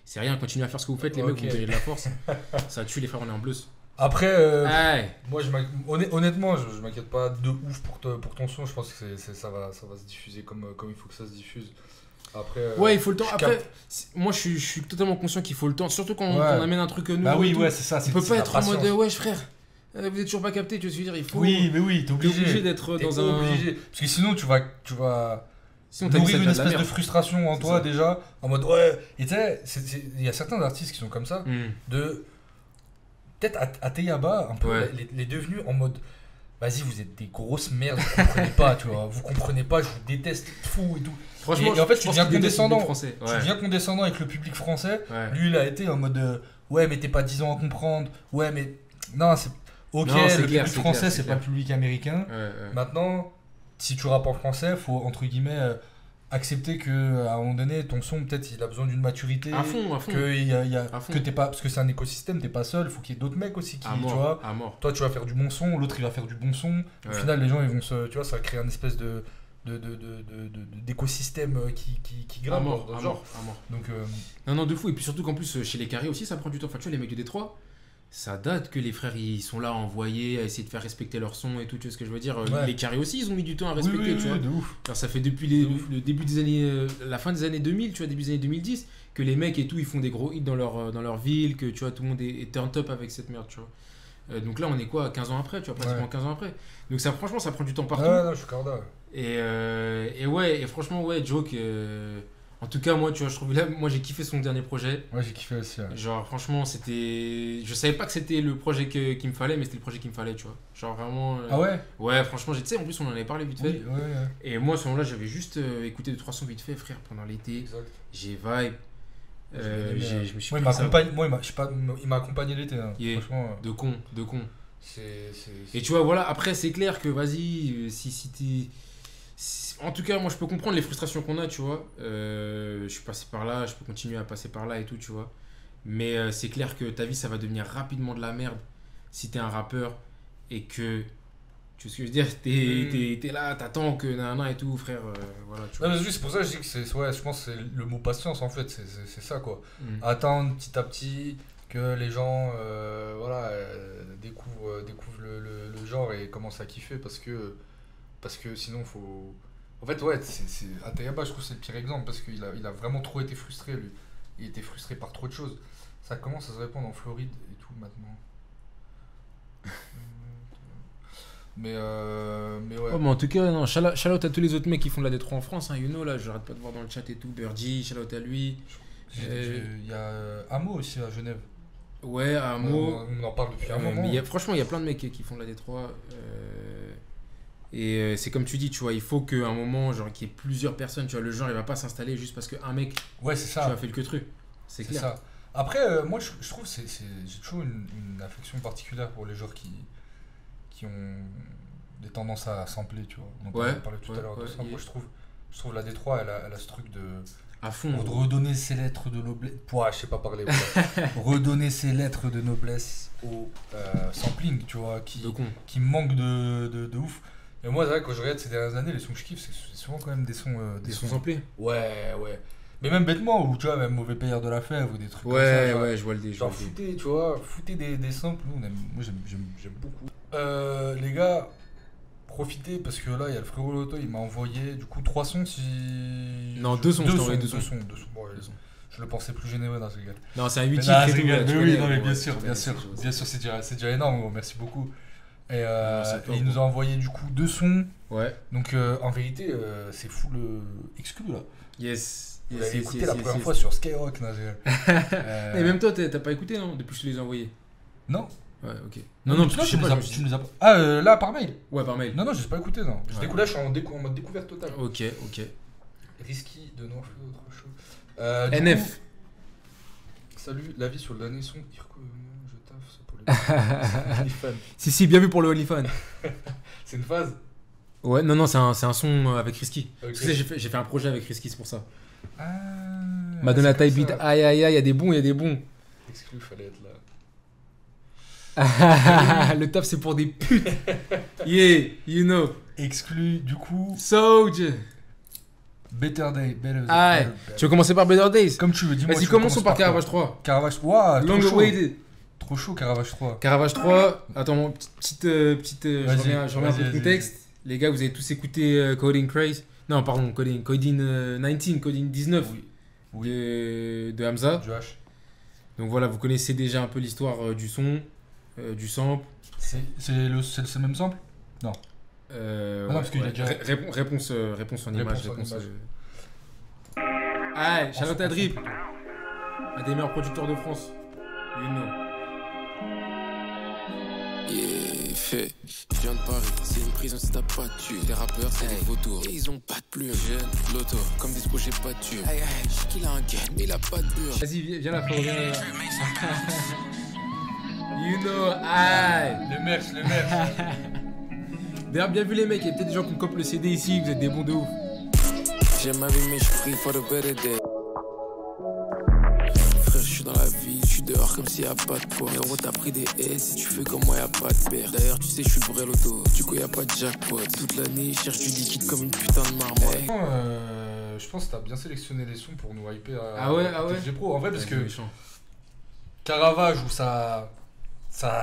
c'est rien, continuez à faire ce que vous faites, les mecs, vous me donnez de la force. Ça tue les frères, on est en bleu. Après moi honnêtement je m'inquiète pas de ouf pour ton son, je pense que ça va se diffuser comme il faut que ça se diffuse. Après ouais, il faut le temps. Après moi je suis totalement conscient qu'il faut le temps, surtout quand on amène un truc nouveau. Bah oui, ouais, c'est ça, on peut pas être en mode ouais frère, vous êtes toujours pas capté, tu veux dire, il faut. Oui, mais oui, t'es obligé d'être dans un. Parce que sinon, tu vas sinon, nourrir une espèce de frustration en toi déjà, en mode ouais. Et tu sais, il y a certains artistes qui sont comme ça, peut-être à Teyaba, un peu les devenus en mode vas-y, vous êtes des grosses merdes, vous comprenez pas, tu vois, vous comprenez pas, je vous déteste, fou et tout. Franchement, et en fait, tu deviens condescendant. Français. Ouais. Tu deviens condescendant avec le public français. Ouais. Lui, il a été en mode ouais, mais t'es pas 10 ans à comprendre. Ouais, mais non, c'est. Ok, non, le public français, c'est pas le public américain. Maintenant, si tu rappes en français, faut entre guillemets accepter que à un moment donné, ton son, peut-être, il a besoin d'une maturité. À fond. Que t'es pas, parce que c'est un écosystème, t'es pas seul. Faut qu'il y ait d'autres mecs aussi qui, tu vois. Toi, tu vas faire du bon son, l'autre, il va faire du bon son. Au final, les gens, ils vont tu vois, ça va créer une espèce d'écosystème qui grimpe dans ce genre. Donc non, de fou. Et puis surtout qu'en plus, chez les carrés aussi, ça prend du temps. Enfin, tu vois, les mecs de Détroit. Ça date que les frères ils sont là à envoyer, à essayer de faire respecter leur son et tout, tu vois ce que je veux dire. Les carrés aussi ils ont mis du temps à respecter, tu vois. De ouf. Alors, ça fait depuis le début des années, la fin des années 2000, tu vois, début des années 2010, que les mecs et tout ils font des gros hits dans leur ville, que tu vois tout le monde est turn up avec cette merde, tu vois. Donc là on est quoi, 15 ans après, tu vois, pratiquement 15 ans après. Donc ça franchement ça prend du temps partout. Non, je suis corda. Et ouais, et franchement ouais, Joke. En tout cas, moi, tu vois, je trouve là, moi j'ai kiffé son dernier projet. Ouais, j'ai kiffé aussi. Ouais. Genre, franchement, c'était. Je savais pas que c'était le projet qu'il me fallait, mais c'était le projet qu'il me fallait, tu vois. Genre, vraiment. Ah ouais? Ouais, franchement, tu sais, en plus, on en avait parlé vite fait. Oui, ouais. Et moi, à ce moment-là, j'avais juste écouté 2-3 sons vite fait, frère, pendant l'été. Exact. J'ai vibe. Je me suis il m'a accompagné l'été. Hein. Yeah. Franchement. De con. C'est... Et tu vois, voilà, après, c'est clair que, vas-y, si t'es. En tout cas, moi je peux comprendre les frustrations qu'on a, tu vois. Je suis passé par là, je peux continuer à passer par là et tout, tu vois. Mais c'est clair que ta vie ça va devenir rapidement de la merde si t'es un rappeur et que. Tu vois ce que je veux dire, t'es là, t'attends que nanana et tout, frère. Voilà, tu vois. Non, mais c'est pour ça que je dis que je pense que c'est le mot patience en fait, c'est ça quoi. Attendre petit à petit que les gens découvrent le genre et commencent à kiffer parce que sinon faut. En fait, ouais, Atayaba, je trouve que c'est le pire exemple parce qu'il a vraiment trop été frustré, lui. Il était frustré par trop de choses. Ça commence à se répandre en Floride et tout maintenant. mais ouais. Oh, mais en tout cas, non, shout out à tous les autres mecs qui font de la D3 en France, hein, you know, là, j'arrête pas de voir dans le chat et tout. Birdie, shout out à lui. Il y a Amo aussi à Genève. Ouais, Amo. On en parle depuis un moment. Mais franchement, il y a plein de mecs qui font de la D3. Et c'est comme tu dis, tu vois, il faut qu'à un moment, genre, qu'il y ait plusieurs personnes, tu vois, le genre, il va pas s'installer juste parce qu'un mec, ouais, c'est ça. Tu vois, fait le queutru. C'est clair. Ça. Après, moi, je trouve que j'ai toujours une affection particulière pour les genres qui ont des tendances à sampler, tu vois. On en parlait tout à l'heure de ça. Moi, je trouve la D3, elle a ce truc de À fond. Redonner ses lettres de noblesse. Pouah, je sais pas parler. Redonner ses lettres de noblesse au sampling, tu vois, qui me manque de ouf. Et moi, c'est vrai, quand je regarde ces dernières années, les sons que je kiffe, c'est souvent quand même des sons. Des sons samplés. Ouais. Mais même bêtement, ou tu vois, même Mauvais Payeur de la Fève ou des trucs comme ça. Ouais, je vois le dé. Genre, foutez, tu vois, des samples. Moi, j'aime beaucoup. Les gars, profitez parce que là, il y a le frérot Loto, il m'a envoyé du coup 3 sons. Non, 2 sons, je t'ai envoyé 2 sons. Bon, je le pensais plus généreux dans ce gars. Non, c'est un 8 titres. Oui, non, mais bien sûr, c'est déjà énorme, merci beaucoup. Et il nous a envoyé du coup 2 sons. Ouais. Donc en vérité, c'est full exclu là. Yes. Vous l'avez écouté la première fois sur Skyrock. Et même toi, t'as pas écouté, non? Depuis que je te les ai envoyés? Non. Ouais, ok. Non, parce que tu nous as pas. Ah, là, par mail? Ouais, par mail. Non, je sais pas écouté, non. Là, je suis en mode découverte totale. Ok. Risky de Noir Feu, trop chaud. NF. Coup, salut, l'avis sur le dernier son. Je taffe, c'est pour les OnlyFans. Si, bien vu pour le OnlyFans. C'est une phase? Ouais, non, c'est un son avec Risky. Okay. Parce que j'ai fait un projet avec Risky, c'est pour ça. Ah. Madonna Type Beat, aïe, il y a des bons. Exclu, fallait être là. Le taf, c'est pour des putes. Yeah, you know. Exclu, du coup. Soldier. Better Day, Better. Tu veux commencer par Better Days? Comme tu veux, dis-moi. Vas-y, commençons par Caravage 3. Caravage 3, Long Awaited. Trop chaud, Caravage 3. Caravage 3, attends, petite je remets un peu de contexte. Les gars, vous avez tous écouté Coding Craze. Non, pardon, Coding 19 oui. De Hamza. Du H. Donc voilà, vous connaissez déjà un peu l'histoire du son, du sample. C'est le même sample? Non. Ouais, parce qu'il a déjà... réponse en image. Ah, Charlotte à Drip. Un des meilleurs producteurs de France. You know. Yeah, fait. Je viens de Paris, c'est une prison si t'as pas de thune. Les rappeurs, c'est des vautours. Et ils ont pas de plume. Jeune, Loto, comme dispo, j'ai pas de thune. Aïe, je sais qu'il a un gain, mais il a pas de bure. Vas-y, viens là, frérot, viens là. You know, aïe. Le merch. D'ailleurs, bien vu les mecs, il y a peut-être des gens qui me copent le CD ici, vous êtes des bons de ouf. J'aime ma vie, mais je prie for the better day. Frère, je suis dans la ville, je suis dehors comme s'il y a pas de poids. Héros, t'as pris des S, si tu fais comme moi, y a pas de père. D'ailleurs, tu sais, je suis le vrai Loto, du coup, y a pas de jackpot. Toute l'année, je cherche du liquide comme une putain de marmotte. Je pense que t'as bien sélectionné les sons pour nous hyper à TFG Pro. En vrai, parce que Caravage, où ça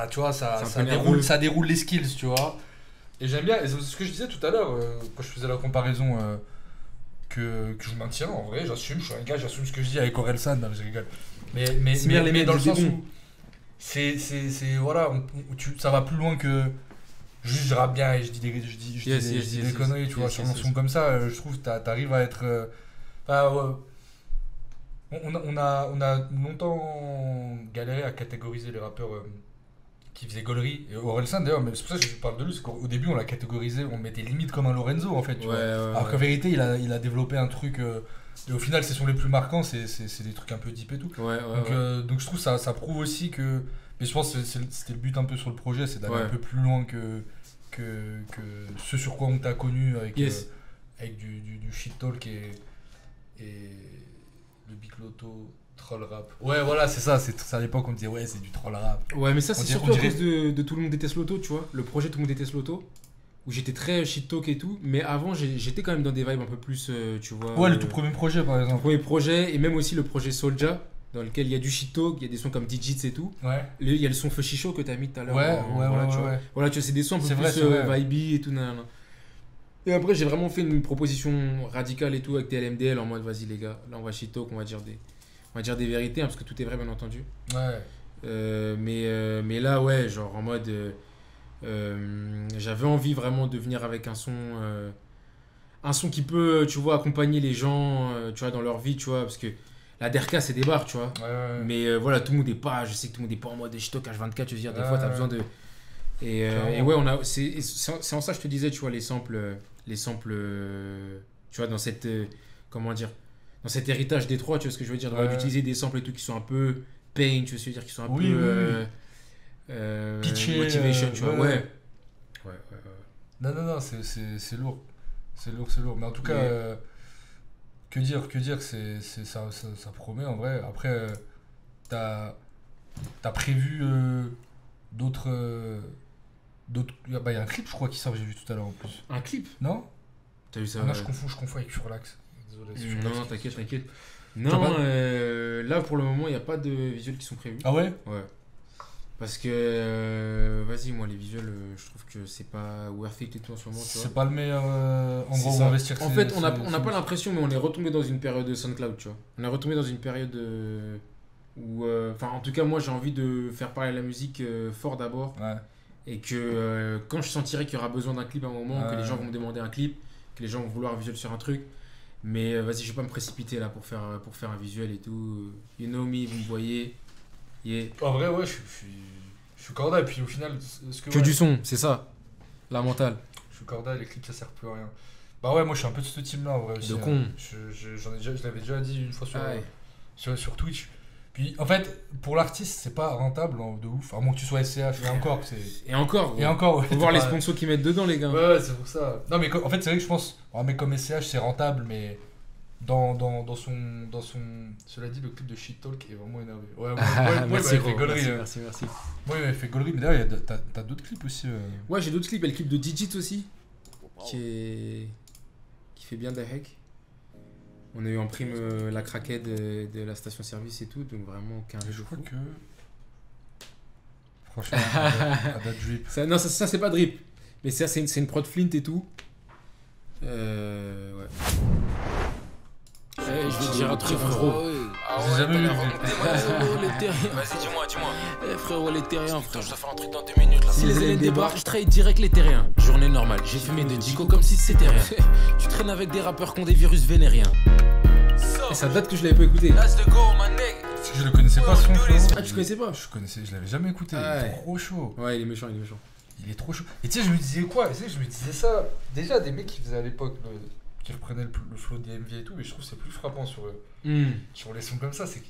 tu vois, ça déroule les skills, tu vois. Et j'aime bien, et c'est ce que je disais tout à l'heure, quand je faisais la comparaison que je maintiens, en vrai, j'assume, je suis un gars, j'assume ce que je dis avec Orelsan, non, je rigole. Mais dans le sens où c'est voilà, ça va plus loin que juste je rappe bien et je dis des conneries, tu vois, sur un son comme ça, je trouve que t'arrives à être... on a longtemps galéré à catégoriser les rappeurs qui faisait gaulerie, et Orelsan d'ailleurs, mais c'est pour ça que je parle de lui, parce qu'au début on l'a catégorisé, on le mettait limite comme un Lorenzo en fait, tu vois. Alors qu'en vérité il a développé un truc, et au final ses sons les plus marquants c'est des trucs un peu deep et tout. Donc je trouve ça prouve aussi que, mais je pense que c'était le but un peu sur le projet, c'est d'aller un peu plus loin que ce sur quoi on t'a connu avec du shit talk et le Big Loto. Troll rap. Ouais, voilà, c'est ça. C'est à l'époque on disait ouais, c'est du troll rap. Ouais, mais ça c'est surtout à cause de Tout le monde déteste Loto, tu vois. Le projet Tout le monde déteste Loto, où j'étais très shit talk et tout. Mais avant, j'étais quand même dans des vibes un peu plus, tu vois. Ouais, le tout premier projet par exemple. Le premier projet, et même aussi le projet Soulja, dans lequel il y a du shit talk, il y a des sons comme Digits et tout. Ouais. Il y a le son Feu Chicho que t'as mis tout à l'heure. Ouais. Voilà, tu vois, c'est des sons un peu plus vibey et tout. Nanana. Et après, j'ai vraiment fait une proposition radicale et tout avec TLMDL en mode vas-y les gars, là on va shit talk, on va dire des vérités, hein, parce que tout est vrai bien entendu. Ouais. Mais là ouais, genre en mode j'avais envie vraiment de venir avec un son qui peut, tu vois, accompagner les gens, tu vois, dans leur vie, tu vois, parce que la DERKA c'est des bars, tu vois. Ouais. Mais voilà, tout le monde est pas, je sais que tout le monde est pas en mode shit talk H24, tu veux dire, des fois t'as besoin de... Et ouais, c'est en ça que je te disais, tu vois, les samples, tu vois, dans cette, comment dire, dans cet héritage Détroit, tu vois ce que je veux dire, d'utiliser des samples et tout qui sont un peu pain, tu vois ce que je veux dire, qui sont un peu pitché, motivation, tu vois, ouais. Non, c'est lourd. C'est lourd. Mais en tout cas, Que dire, ça promet en vrai. Après, t'as prévu d'autres. Bah, il y a un clip, je crois, qui sort, j'ai vu tout à l'heure en plus. Un clip? Non? T'as vu ça? Non, je confonds avec Furlax. Désolé. Non, t'inquiète. Non, là pour le moment, il n'y a pas de visuels qui sont prévus. Ah ouais? Ouais. Parce que, vas-y, moi, les visuels, je trouve que c'est pas worth it et tout en ce moment, tu vois. C'est pas le meilleur endroit où ça. investir. En fait, on n'a pas l'impression, mais on est retombé dans une période de SoundCloud, tu vois. On est retombé dans une période où, enfin, en tout cas, moi, j'ai envie de faire parler la musique fort d'abord. Ouais. Et que quand je sentirai qu'il y aura besoin d'un clip à un moment, que les gens vont me demander un clip, que les gens vont vouloir un visuel sur un truc. Mais vas-y, je vais pas me précipiter là pour faire un visuel et tout. You know me, vous me voyez. Yeah. En vrai, ouais, je suis corda. Et puis au final, Que du son, c'est ça. La mentale. Je suis corda, les clips ça sert plus à rien. Bah ouais, moi je suis un peu de ce team là en vrai aussi. De con. Je l'avais déjà dit une fois Ouais. sur Twitch. Puis en fait, pour l'artiste, c'est pas rentable de ouf. À moins que tu sois SCH. Et encore, ouais, faut voir les sponsors qui mettent dedans, les gars. Ouais, c'est pour ça. Non, mais en fait, c'est vrai que je pense, un mec comme SCH, c'est rentable, mais dans son. Cela dit, le clip de Shit Talk est vraiment énervé. Ouais, moi, Merci, il m'avait fait gaulerie. merci. Moi, il m'avait fait gaulerie, mais d'ailleurs, t'as d'autres clips aussi. Ouais, j'ai d'autres clips. Il y a le clip de Digit aussi, qui fait bien des hacks. On a eu en prime la craquette de la station-service et tout, donc vraiment aucun Je réseau crois fou. que. Franchement, à date drip. Ça c'est pas drip, mais ça c'est une prod Flint et tout. Ouais. Je vais dire un truc, frérot. J'ai jamais vu. Vas-y, dis-moi. Frérot, les terriens, frère, je dois faire un truc dans 2 minutes là. Si les aliens débarquent, je trade direct les terriens. Journée normale, j'ai fumé de Dico comme si c'était rien. Tu traînes avec des rappeurs qui ont des virus vénériens. Et ça date que je l'avais pas écouté. Si je le connaissais pas, son frérot. Ah, tu connaissais pas? Je l'avais jamais écouté. Ah Il ouais. est trop chaud. Ouais, il est méchant. Il est trop chaud. Et tu sais, je me disais quoi? Tu sais, je me disais ça. Déjà, des mecs qui faisaient à l'époque, qui reprenaient le flow DMV et tout, et je trouve que c'est plus frappant sur les sons comme ça. C'est que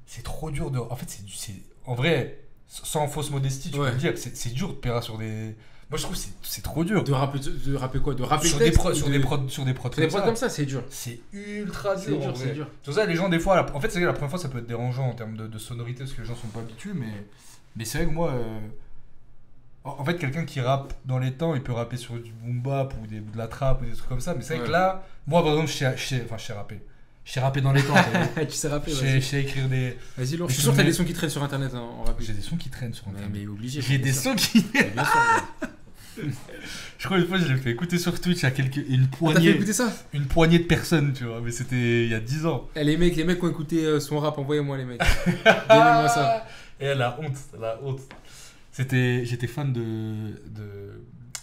c'est trop dur de. En fait, en vrai, sans fausse modestie, tu peux le dire, c'est dur de péra sur des. Moi, je trouve que c'est trop dur. De rapper quoi? De rapper sur le des texte prods, ou sur de- des prods, sur des prods Sur des prods comme ça, c'est dur. C'est ultra C'est dur. dur, en vrai. c'est dur. C'est pour ça, les gens, des fois, en fait, c'est vrai, la première fois, ça peut être dérangeant en termes de sonorité parce que les gens sont pas habitués, mais c'est vrai que moi, en fait, quelqu'un qui rappe dans les temps, il peut rapper sur du boom bap ou de la trap ou des trucs comme ça, mais c'est vrai que là, moi, par exemple, je sais rapper. Je sais rapper dans les temps. Tu sais rapper, Je vas-y. sais écrire des. Vas-y, lourd. Je suis Mais sûr que t'as mais- des sons qui traînent sur internet en rap. J'ai des sons qui traînent sur internet. Mais obligé. J'ai des sons qui. Mais bien sûr. Je crois une fois, je l'ai fait écouter sur Twitch à une T'as fait poignée. écouter ça? Une poignée de personnes, tu vois, mais c'était il y a 10 ans. Eh, les mecs qui ont écouté son rap, envoyez-moi les mecs. Donnez-moi ça. Et elle a honte. J'étais fan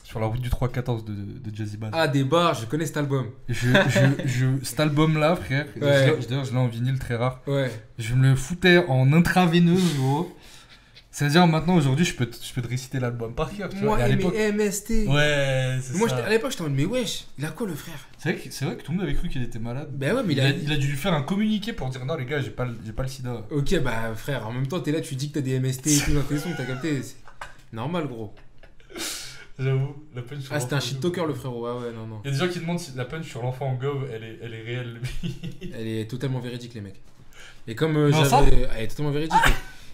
sur la route du 3-14 de Jazzy Bass. Ah, des bars, je connais cet album. Cet album-là, frère, Ouais. d'ailleurs, je l'ai en vinyle très rare. Ouais. Je me le foutais en intraveineuse, gros. C'est-à-dire, maintenant, aujourd'hui, je peux te réciter l'album par cœur, tu vois. Moi, Et à l'époque. MST. Ouais, c'est Moi, ça. à l'époque, j'étais en mode, mais wesh, il a quoi le frère? C'est vrai que tout le monde avait cru qu'il était malade. Ben ouais, mais Il a dû lui faire un communiqué pour dire non, les gars, j'ai pas le sida. Ok, bah frère, en même temps, t'es là, tu dis que t'as des MST et tout dans tes sons, t'as capté. C'est normal, gros. J'avoue, la punch sur Ah, c'était un l'enfant shit en talker, Gov. le frérot. Ah ouais, non. Il y a des gens qui demandent si la punch sur l'enfant en Gov, elle est réelle. Elle est totalement véridique, les mecs. Et comme Non, j'avais. Elle est totalement véridique.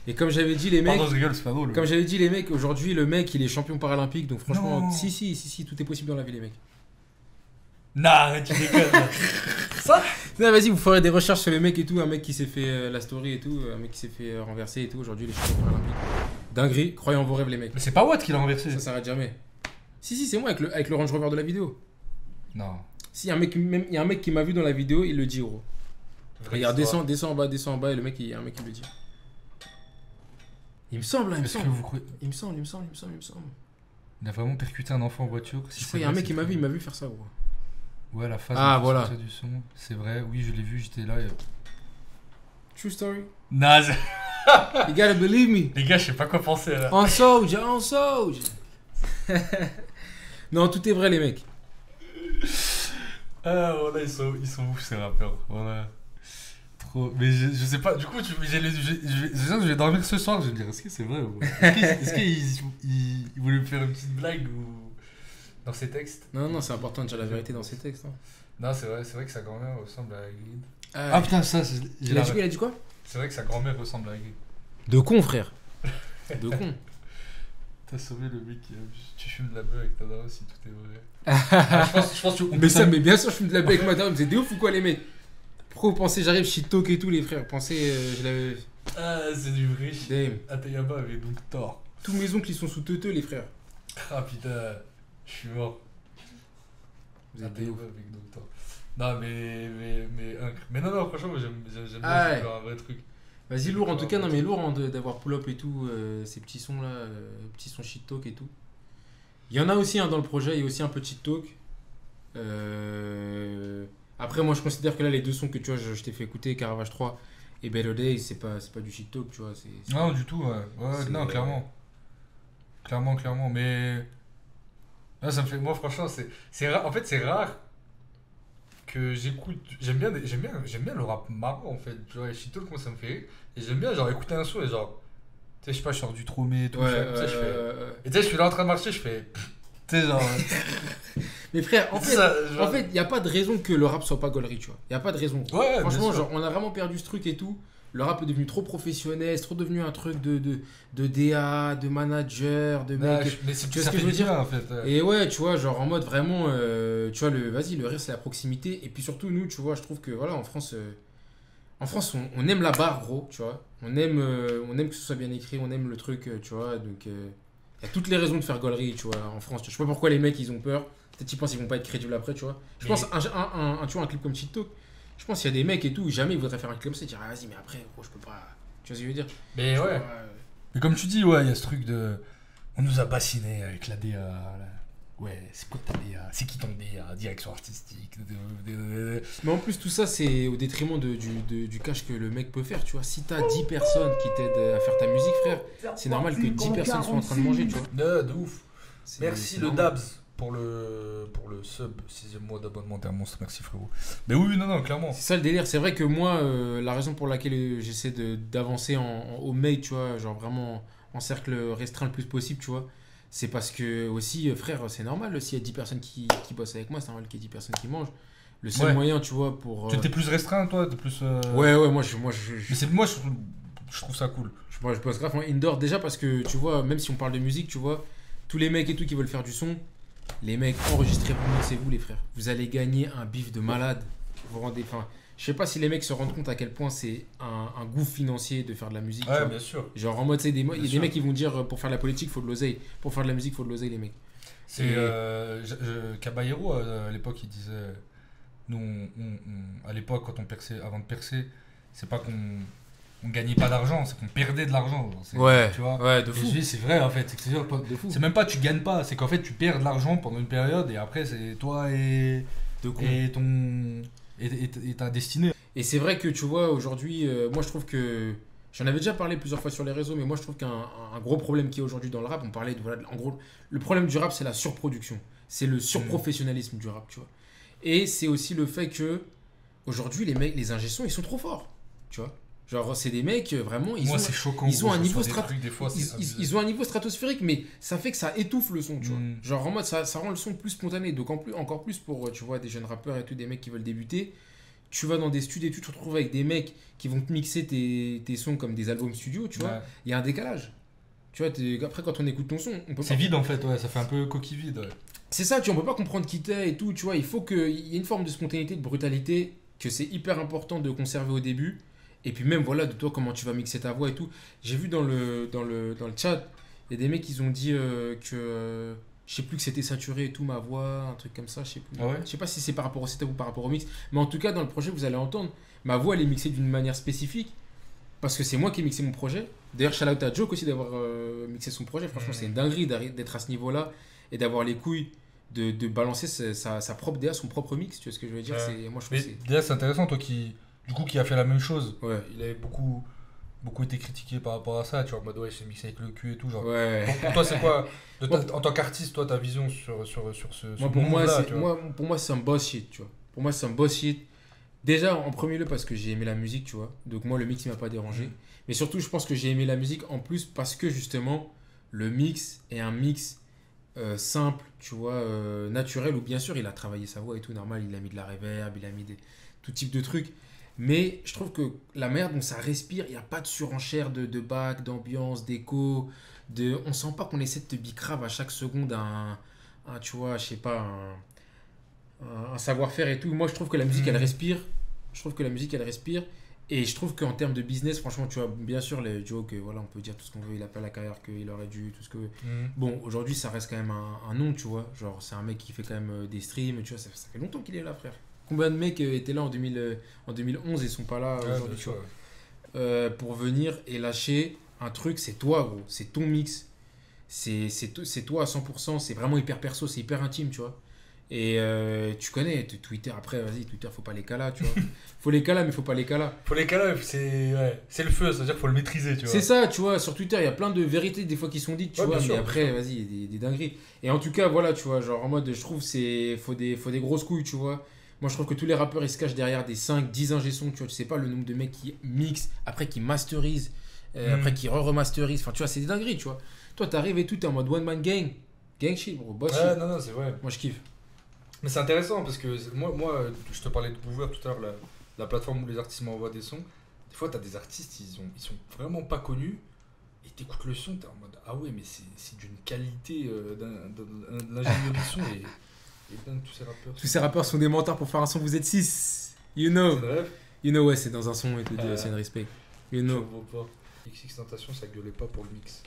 Et comme j'avais dit, les mecs. Pardon, je rigole, c'est pas drôle. Comme j'avais dit, les mecs, aujourd'hui, le mec, il est champion paralympique. Donc franchement, Non. si, tout est possible dans la vie, les mecs. Non, arrête, tu déconnes. Ça Non, vas-y, vous ferez des recherches sur les mecs et tout. Un mec qui s'est fait la story et tout. Un mec qui s'est fait renverser et tout. Aujourd'hui, il est champion paralympique. Dinguerie, croyez en vos rêves, les mecs. Mais c'est pas Watt qui l'a renversé. Ça s'arrête jamais. Si, c'est moi avec le Range Rover de la vidéo. Non. Si, il y a un mec qui m'a vu dans la vidéo, il le dit, gros. Vraie Regarde, histoire. descends en bas, et le mec, il y a un mec qui le dit. Il me semble, hein, il me Est-ce que semble. vous croyez. Il me semble. Il a vraiment percuté un enfant en voiture. Si Je c'est crois qu'il y a un vrai, mec c'est qui très- m'a vu faire ça, gros. Ouais, la phase. Ah, où voilà. sortait du son. C'est vrai, oui, je l'ai vu, j'étais là. True story. Non, You gotta believe me. les gars, je sais pas quoi penser là. En soldier. Non, tout est vrai, les mecs. Ah, voilà, ils sont ouf ces rappeurs. Voilà. Trop. Mais je sais pas, du coup, je vais dormir ce soir, je vais me dire, est-ce que c'est vrai ou... Est-ce qu'il voulait me faire une petite blague ou. Dans ses textes? Non, c'est important de dire la vérité dans ces textes. Hein. Non, c'est vrai que sa grand-mère ressemble à Hagrid. Ah putain, ça, Il a dit quoi? C'est vrai que sa grand-mère ressemble à Hagrid. De con, frère. De con. T'as sauvé le mec qui a... Tu fumes de la beuh avec ta daronne si tout est vrai. Je pense que Mais bien sûr, je fume de la bec avec ma daronne. C'est des ouf ou quoi, les mecs? Pourquoi vous pensez j'arrive shit talk et tout, les frères? Pensez, je l'avais. Ah, c'est du vrai shit. Damn. Atayama avait donc tort. Tous mes oncles, ils sont sous teuteux, les frères. Ah putain, je suis mort. Vous êtes des ouf. Avec donc tort. Non, mais non, franchement, moi, j'aime Ah bien ouais. faire un vrai truc. Vas-y, lourd, en tout cas, non, mais lourd d'avoir pull-up et tout, ces petits sons là, petits sons shit talk et tout. Il y en a aussi dans le projet, il y a aussi un peu de shit talk. Après, moi je considère que là, les deux sons que tu vois, je t'ai fait écouter, Caravage 3 et Better Days, c'est pas du shit talk, tu vois. Non, du tout, ouais. Ouais, non, clairement. Clairement, mais. Là, ça me fait. Moi, franchement, c'est rare. En fait, c'est rare que j'écoute. J'aime bien le rap marrant, en fait. Tu vois, les shit talk, moi, ça me fait rire. Et j'aime bien, genre, écouter un son et genre. Tu sais, je sais pas, je sors du Tromé et tout. Ouais, tu sais, je fais. Et tu sais, je suis là en train de marcher, je fais. Tu sais, genre. Mais frère, en fait, ça, genre- en fait, y a pas de raison que le rap soit pas gaulerie, tu vois. Y a pas de raison. Ouais, Franchement, bien sûr. genre, on a vraiment perdu ce truc et tout. Le rap est devenu trop professionnel, c'est trop devenu un truc de DA, de manager, de Ouais, mec. mais c'est tu vois ça ce que fait je veux du dire bien, en fait. Et ouais, tu vois, genre en mode vraiment, tu vois, vas-y, le rire c'est la proximité. Et puis surtout, nous, tu vois, je trouve que voilà, en France, on aime la barre, gros, tu vois. On aime que ce soit bien écrit, on aime le truc, tu vois. Donc, il y a toutes les raisons de faire gaulerie, tu vois, en France. Je sais pas pourquoi les mecs, ils ont peur. Peut-être qu'ils pensent qu'ils vont pas être crédibles après, tu vois. Je pense, tu vois, un clip comme Cheat Talk, je pense qu'il y a des mecs et tout, jamais ils voudraient faire un clip comme ça et dire, ah, vas-y, mais après, gros, je peux pas. Tu vois ce que je veux dire? Mais Tu ouais. vois, Mais comme tu dis, ouais, il y a ce truc de. On nous a bassiné avec la DA. Là. Ouais, c'est quoi ta DA? C'est qui ton DA? Direction artistique. Mais en plus, tout ça, c'est au détriment du cash que le mec peut faire, tu vois. Si t'as 10 personnes qui t'aident à faire ta musique, frère, c'est normal que 10 personnes soient en train de manger, tu vois. De ouf. Merci C'est le normal. Dabs pour le sub. 6ème mois d'abonnement, t'es un monstre. Merci frérot. Mais oui, non, clairement. C'est ça le délire. C'est vrai que moi, la raison pour laquelle j'essaie d'avancer au mate, tu vois, genre vraiment en cercle restreint le plus possible, tu vois, c'est parce que aussi, frère, c'est normal. S'il y a 10 personnes qui bossent avec moi, c'est normal qu'il y ait 10 personnes qui mangent. Le seul Ouais. moyen, tu vois, pour. Tu t'es plus restreint, toi? T'es plus. Ouais, moi, Mais je trouve ça cool. je bosse grave en indoor. Déjà parce que, tu vois, même si on parle de musique, tu vois, tous les mecs et tout qui veulent faire du son, les mecs, enregistrez-vous, mixez-vous, les frères. Vous allez gagner un bif de malade. Vous rendez. Enfin, je sais pas si les mecs se rendent compte à quel point c'est un gouffre financier de faire de la musique. tu Ouais, vois. bien sûr. Genre en mode, il y a des sûr. mecs qui vont dire pour faire de la politique, faut de l'oseille. Pour faire de la musique, faut de l'oseille, les mecs. C'est Et- Caballero à l'époque il disait nous à l'époque quand on perçait avant de percer c'est pas qu'on gagnait pas d'argent c'est qu'on perdait de l'argent genre, tu vois ouais, de et fou. je dis, c'est vrai en fait De fou. c'est même pas tu gagnes pas c'est qu'en fait tu perds de l'argent pendant une période et après c'est toi et De con. et ta destinée. Et c'est vrai que tu vois, aujourd'hui, moi je trouve que. J'en avais déjà parlé plusieurs fois sur les réseaux, mais moi je trouve qu'un gros problème qui est aujourd'hui dans le rap, on parlait de. Voilà, en gros, le problème du rap, c'est la surproduction. C'est le surprofessionnalisme du rap, tu vois. Et c'est aussi le fait que. Aujourd'hui, les mecs, les ingé sons, ils sont trop forts. Tu vois. Genre, c'est des mecs, vraiment. Moi c'est choquant ils ont gros, un je niveau reçois des trucs, des fois, c'est abusé. ils ont un niveau stratosphérique, mais ça fait que ça étouffe le son, tu vois. Mm. Genre en mode, ça rend le son plus spontané. Donc encore plus pour, tu vois, des jeunes rappeurs et tout, des mecs qui veulent débuter. Tu vas dans des studios et tu te retrouves avec des mecs qui vont te mixer tes sons comme des albums studio, tu vois. Ouais. Il y a un décalage. Tu vois, après quand on écoute ton son, on peut C'est pas... vide en fait ouais ça fait un peu coquille vide ouais. C'est ça, tu vois, on peut pas comprendre qui t'es et tout, tu vois. Il faut qu'il y ait une forme de spontanéité, de brutalité, que c'est hyper important de conserver au début. Et puis même, voilà, de toi, comment tu vas mixer ta voix et tout. J'ai vu dans le chat, il y a des mecs qui ont dit que... je sais plus que c'était saturé et tout, ma voix, un truc comme ça, je sais plus. Ah ouais Je sais pas si c'est par rapport au setup ou par rapport au mix. Mais en tout cas, dans le projet, vous allez entendre, ma voix, elle est mixée d'une manière spécifique. Parce que c'est moi qui ai mixé mon projet. D'ailleurs, shout out à Joke aussi d'avoir mixé son projet. Franchement, c'est une dinguerie d'être à ce niveau-là et d'avoir les couilles de balancer sa propre DA, son propre mix. Tu vois ce que je veux dire? Ouais. Moi, je trouve Mais que c'est... déjà c'est intéressant toi qui a fait la même chose. Ouais. Il avait beaucoup été critiqué par rapport à ça, tu vois, en mode ouais, c'est mixé avec le cul et tout, genre. Ouais. Pour toi, c'est quoi en tant qu'artiste, toi, ta vision sur ce Moi, pour moi, monde-là, c'est, tu vois. pour moi, c'est un boss shit, tu vois. Pour moi, c'est un boss shit. Déjà, en premier lieu, parce que j'ai aimé la musique, tu vois. Donc, moi, le mix, il m'a pas dérangé. Mais surtout, je pense que j'ai aimé la musique en plus parce que, justement, le mix est un mix simple, tu vois, naturel, où bien sûr il a travaillé sa voix et tout, normal, il a mis de la reverb, il a mis tout type de trucs. Mais je trouve que la manière dont ça respire, il n'y a pas de surenchère de bac, d'ambiance, d'écho. On sent pas qu'on essaie de te bicrave à chaque seconde tu vois, je sais pas, un savoir-faire et tout. Moi, je trouve que la musique, elle respire. Je trouve que la musique, elle respire. Et je trouve qu'en termes de business, franchement, tu vois, bien sûr, les jokes, voilà, on peut dire tout ce qu'on veut, il a pas la carrière qu'il aurait dû, tout ce que... Bon, aujourd'hui, ça reste quand même un nom, tu vois. Genre, c'est un mec qui fait quand même des streams, tu vois, ça fait longtemps qu'il est là, frère. Combien de mecs étaient là en 2011 et sont pas là aujourd'hui, tu vois. Pour venir et lâcher un truc, c'est toi, gros. C'est ton mix. C'est toi à 100%. C'est vraiment hyper perso, c'est hyper intime, tu vois. Et tu connais Twitter, après, vas-y, Twitter, faut pas les calas, tu vois. Faut les calas, mais faut pas les calas. Faut les calas, c'est le feu, c'est-à-dire qu'il faut le maîtriser, tu vois. C'est ça, tu vois. Sur Twitter, il y a plein de vérités, des fois, qui sont dites, tu vois. Mais après, vas-y, il y a des dingueries. Et en tout cas, voilà, tu vois, genre en mode, je trouve, faut des grosses couilles, tu vois. Moi, je trouve que tous les rappeurs, ils se cachent derrière des 5, 10 ingé-sons, tu vois. Tu sais pas le nombre de mecs qui mixent, après qui masterisent, après qui remasterisent. Enfin, tu vois, c'est des dingueries, tu vois. Toi, t'arrives et tout, t'es en mode one man gang. Gang shit, bro. Boss shit. Non, c'est vrai. Moi, je kiffe. Mais c'est intéressant parce que moi, je te parlais de Groover tout à l'heure, la plateforme où les artistes m'envoient des sons. Des fois, t'as des artistes, ils sont vraiment pas connus. Et t'écoutes le son, t'es en mode ah ouais, mais c'est d'une qualité l'ingénieur du son et plein de tous ces rappeurs. Tous ces rappeurs sont des mentors pour faire un son, vous êtes 6. You know. You know, ouais, c'est dans un son et tout, c'est un respect. You know. XXXTentacion, ça gueulait pas pour le mix.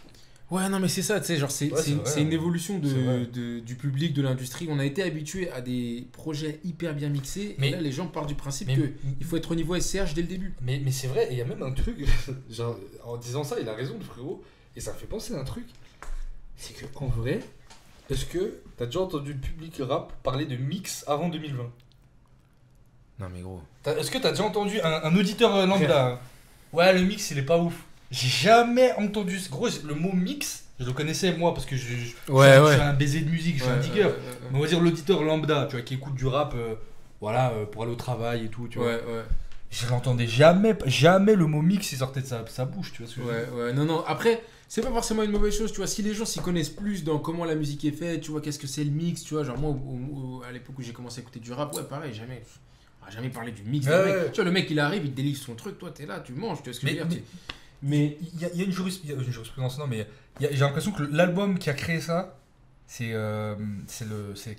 Ouais, non, mais c'est ça, tu sais, genre, c'est une évolution du public, de l'industrie. On a été habitué à des projets hyper bien mixés. Et là, les gens partent du principe qu'il faut être au niveau SCH dès le début. Mais c'est vrai, et il y a même un truc, genre, en disant ça, il a raison, le frérot, et ça me fait penser à un truc. C'est qu'en vrai, est-ce que t'as déjà entendu le public rap parler de mix avant 2020 ? Non, mais gros. Est-ce que t'as déjà entendu un auditeur lambda ? Ouais, le mix, il est pas ouf. J'ai jamais entendu. Gros, le mot mix, je le connaissais moi parce que je suis un baiser de musique, je suis un digger. Mais on va dire l'auditeur lambda, tu vois, qui écoute du rap, pour aller au travail et tout, tu vois. Je l'entendais jamais le mot mix il sortait de sa bouche, tu vois ce que je veux dire. Non. Après, c'est pas forcément une mauvaise chose, tu vois. Si les gens s'y connaissent plus dans comment la musique est faite, tu vois, qu'est-ce que c'est le mix, tu vois. Genre, moi, à l'époque où j'ai commencé à écouter du rap, pareil, jamais parlé du mix. Tu vois, le mec, il arrive, il te délivre son truc, toi, t'es là, tu manges, tu vois ce que je veux dire. Mais il y a une jurisprudence, non, mais j'ai l'impression que l'album qui a créé ça, c'est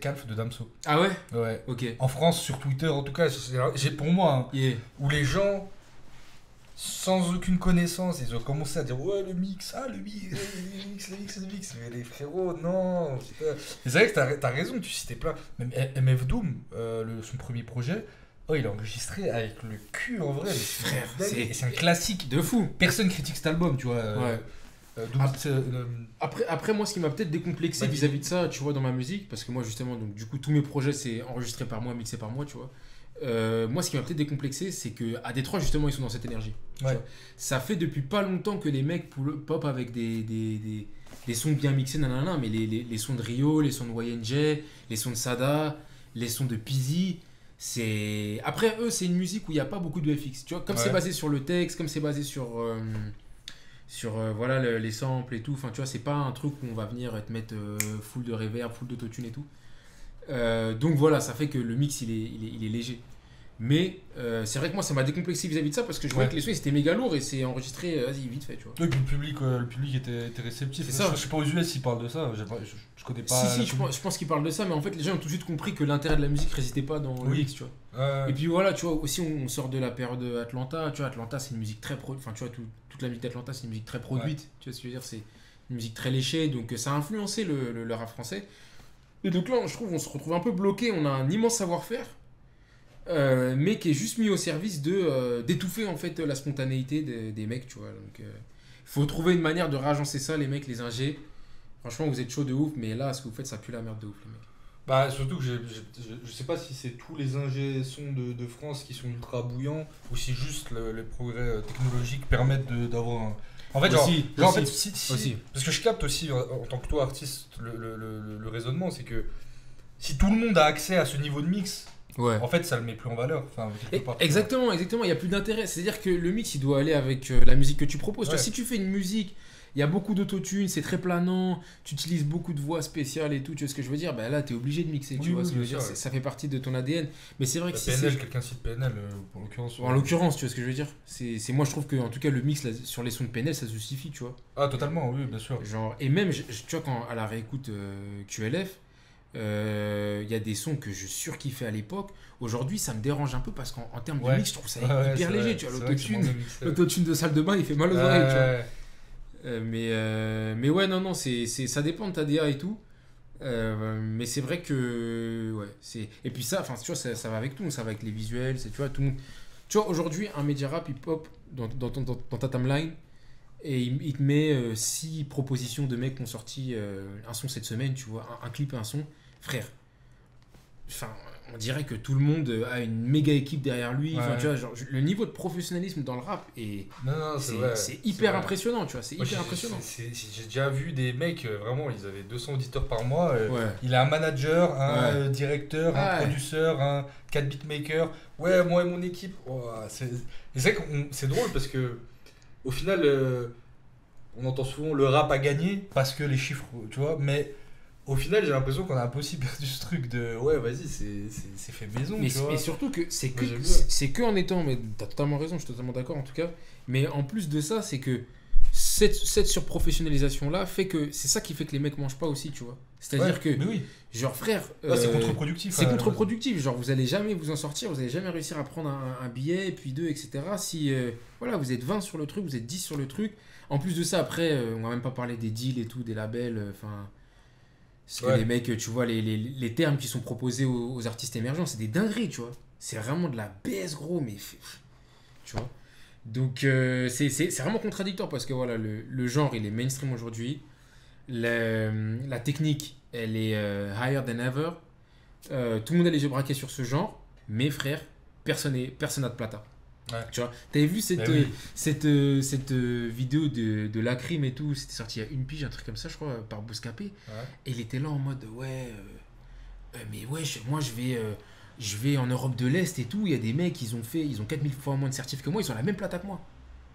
Calf de Damso. Ah ouais ? Ouais. Ok. En France, sur Twitter, en tout cas, j'ai pour moi, où les gens, sans aucune connaissance, ils ont commencé à dire ouais, le mix. Mais les frérots, non. C'est vrai que t'as raison, tu citais plein. Même MF Doom, son premier projet. Oh, il a enregistré avec le cul en vrai. Frère, c'est un classique de fou. Personne critique cet album, tu vois. Après, moi, ce qui m'a peut-être décomplexé vis-à-vis de ça, tu vois, dans ma musique, parce que moi, justement, donc, du coup, tous mes projets, c'est enregistré par moi, mixé par moi, tu vois. Moi, ce qui m'a peut-être décomplexé, c'est qu'à Détroit, justement, ils sont dans cette énergie. Ça fait depuis pas longtemps que les mecs pop avec des sons bien mixés, nanana, mais les sons de Rio, les sons de YNJ, les sons de Sada, les sons de Pizzy. Après eux, c'est une musique où il n'y a pas beaucoup de FX, tu vois, comme c'est basé sur le texte, comme c'est basé sur voilà les samples et tout, enfin tu vois, c'est pas un truc où on va venir te mettre full de reverb, full d'autotune et tout, donc voilà, ça fait que le mix il est léger, mais c'est vrai que moi ça m'a décomplexé vis-à-vis de ça parce que je voyais que les sons c'était méga lourd et c'est enregistré vite fait, tu vois. Et puis le public était réceptif. C'est ça. Je sais pas aux US s'ils parlent de ça, je connais pas. Si, je pense qu'ils parlent de ça, mais en fait les gens ont tout de suite compris que l'intérêt de la musique résidait pas dans le mix, tu vois. Et puis voilà, tu vois, aussi on sort de la période Atlanta, tu vois, Atlanta c'est une musique très enfin tu vois, toute la musique d'Atlanta c'est une musique très produite, tu vois ce que je veux dire, c'est une musique très léchée, donc ça a influencé le rap français. Et donc là, je trouve on se retrouve un peu bloqué, on a un immense savoir-faire. Mais qui est juste mis au service d'étouffer en fait la spontanéité des mecs, tu vois. Donc faut trouver une manière de réagencer ça, les mecs, les ingés. Franchement, vous êtes chaud de ouf, mais là, ce que vous faites, ça pue la merde de ouf, les mecs. Bah, surtout que je sais pas si c'est tous les ingés sons de France qui sont ultra bouillants ou si juste les progrès technologiques permettent d'avoir un. En fait, aussi. Parce que je capte aussi, en tant que toi, artiste, le raisonnement, c'est que si tout le monde a accès à ce niveau de mix. Ouais. En fait, ça le met plus en valeur. Enfin, exactement, il n'y a plus d'intérêt. C'est-à-dire que le mix, il doit aller avec la musique que tu proposes. Tu vois, si tu fais une musique, il y a beaucoup d'autotune, c'est très planant, tu utilises beaucoup de voix spéciales et tout, tu vois ce que je veux dire? Bah là, t'es obligé de mixer, tu vois ce que je veux dire? Ça fait partie de ton ADN. Mais c'est vrai que si PNL, quelqu'un cite PNL, pour l'occurrence. En l'occurrence, tu vois ce que je veux dire? Moi, je trouve que, en tout cas, le mix là, sur les sons de PNL, ça se suffit, tu vois. Ah, totalement, oui, bien sûr. Genre, et même, tu vois, quand à la réécoute QLF, il y a des sons que je surkiffais à l'époque. Aujourd'hui, ça me dérange un peu parce qu'en termes de mix, je trouve ça hyper léger. Tu vois, l'autotune de salle de bain, il fait mal aux oreilles, tu vois. Mais ouais, non, ça dépend de ta DA et tout. Mais c'est vrai que. Ouais, et puis ça, tu vois, ça va avec tout. Ça va avec les visuels. Tu vois, tout le monde. Tu vois, aujourd'hui, un média rap hip-hop dans ta timeline, et il te met 6 propositions de mecs qui ont sorti un son cette semaine, tu vois, un clip et un son. Frère, enfin, on dirait que tout le monde a une méga équipe derrière lui. Ouais. Tu vois, genre, le niveau de professionnalisme dans le rap c'est hyper impressionnant, tu vois, c'est hyper impressionnant. J'ai déjà vu des mecs, vraiment, ils avaient 200 auditeurs par mois. Ouais. Il a un manager, un directeur, un producteur, un 4 beatmaker. Ouais, moi et mon équipe. Oh, c'est que c'est drôle parce que au final, on entend souvent le rap a gagné parce que les chiffres, tu vois, mais au final, j'ai l'impression qu'on a un peu aussi perdu ce truc de ouais, vas-y, c'est fait maison. Mais, tu vois. mais surtout que c'est que en étant, mais t'as totalement raison, je suis totalement d'accord en tout cas, mais en plus de ça, c'est que cette surprofessionnalisation là fait que c'est ça qui fait que les mecs mangent pas aussi, tu vois. C'est-à-dire que, oui. Genre frère, c'est contre-productif. C'est contre-productif, genre vous allez jamais vous en sortir, vous allez jamais réussir à prendre un billet, puis 2, etc. Si voilà, vous êtes 20 sur le truc, vous êtes 10 sur le truc. En plus de ça, après, on va même pas parler des deals et tout, des labels, enfin. Parce que les mecs, tu vois, les termes qui sont proposés aux artistes émergents, c'est des dingueries, tu vois. C'est vraiment de la BS, gros, mais. Tu vois. Donc, c'est vraiment contradictoire parce que voilà, le genre, il est mainstream aujourd'hui. La technique, elle est higher than ever. Tout le monde a les yeux braqués sur ce genre. Mais frère, personne n'a de plata. Ouais. Tu vois, t'avais vu cette vidéo de Lacrim et tout, c'était sorti il y a une pige, un truc comme ça, je crois, par Bouscapé. Ouais. Et il était là en mode, mais ouais, moi je vais en Europe de l'Est et tout, il y a des mecs, ils ont 4000 fois moins de certifs que moi, ils ont la même plata que moi.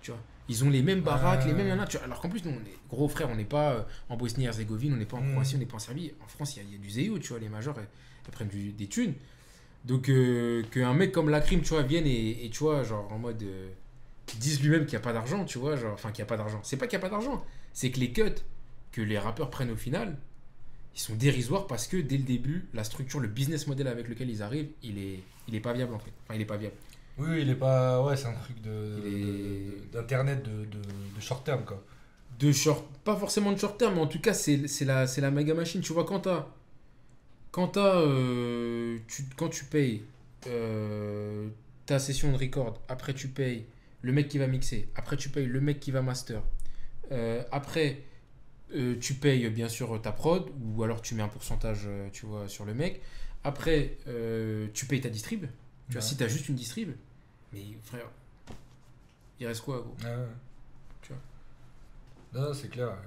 Tu vois, ils ont les mêmes baraques, les mêmes nanas, tu vois, alors qu'en plus, nous, on est gros frères, on n'est pas en Bosnie-Herzégovine, on n'est pas en Croatie, on n'est pas en Serbie. En France, il y a du zéo, tu vois, les majors, elles prennent des thunes. Donc, qu'un mec comme Lacrim, tu vois, vienne et tu vois, genre, en mode, disent lui-même qu'il n'y a pas d'argent, tu vois, genre, enfin, qu'il n'y a pas d'argent. C'est pas qu'il n'y a pas d'argent, c'est que les cuts que les rappeurs prennent au final, ils sont dérisoires parce que dès le début, la structure, le business model avec lequel ils arrivent, il est pas viable, en fait. Enfin, il est pas viable. Oui, il est pas. Ouais, c'est un truc d'internet de short term, quoi. Pas forcément de short term, mais en tout cas, c'est la méga machine. Tu vois, quand tu payes ta session de record, après tu payes le mec qui va mixer, après tu payes le mec qui va master, après tu payes bien sûr ta prod, ou alors tu mets un pourcentage tu vois, sur le mec, après tu payes ta distrib, tu vois, si tu as juste une distrib, mais frère, il reste quoi, gros? Tu vois. Non, c'est clair.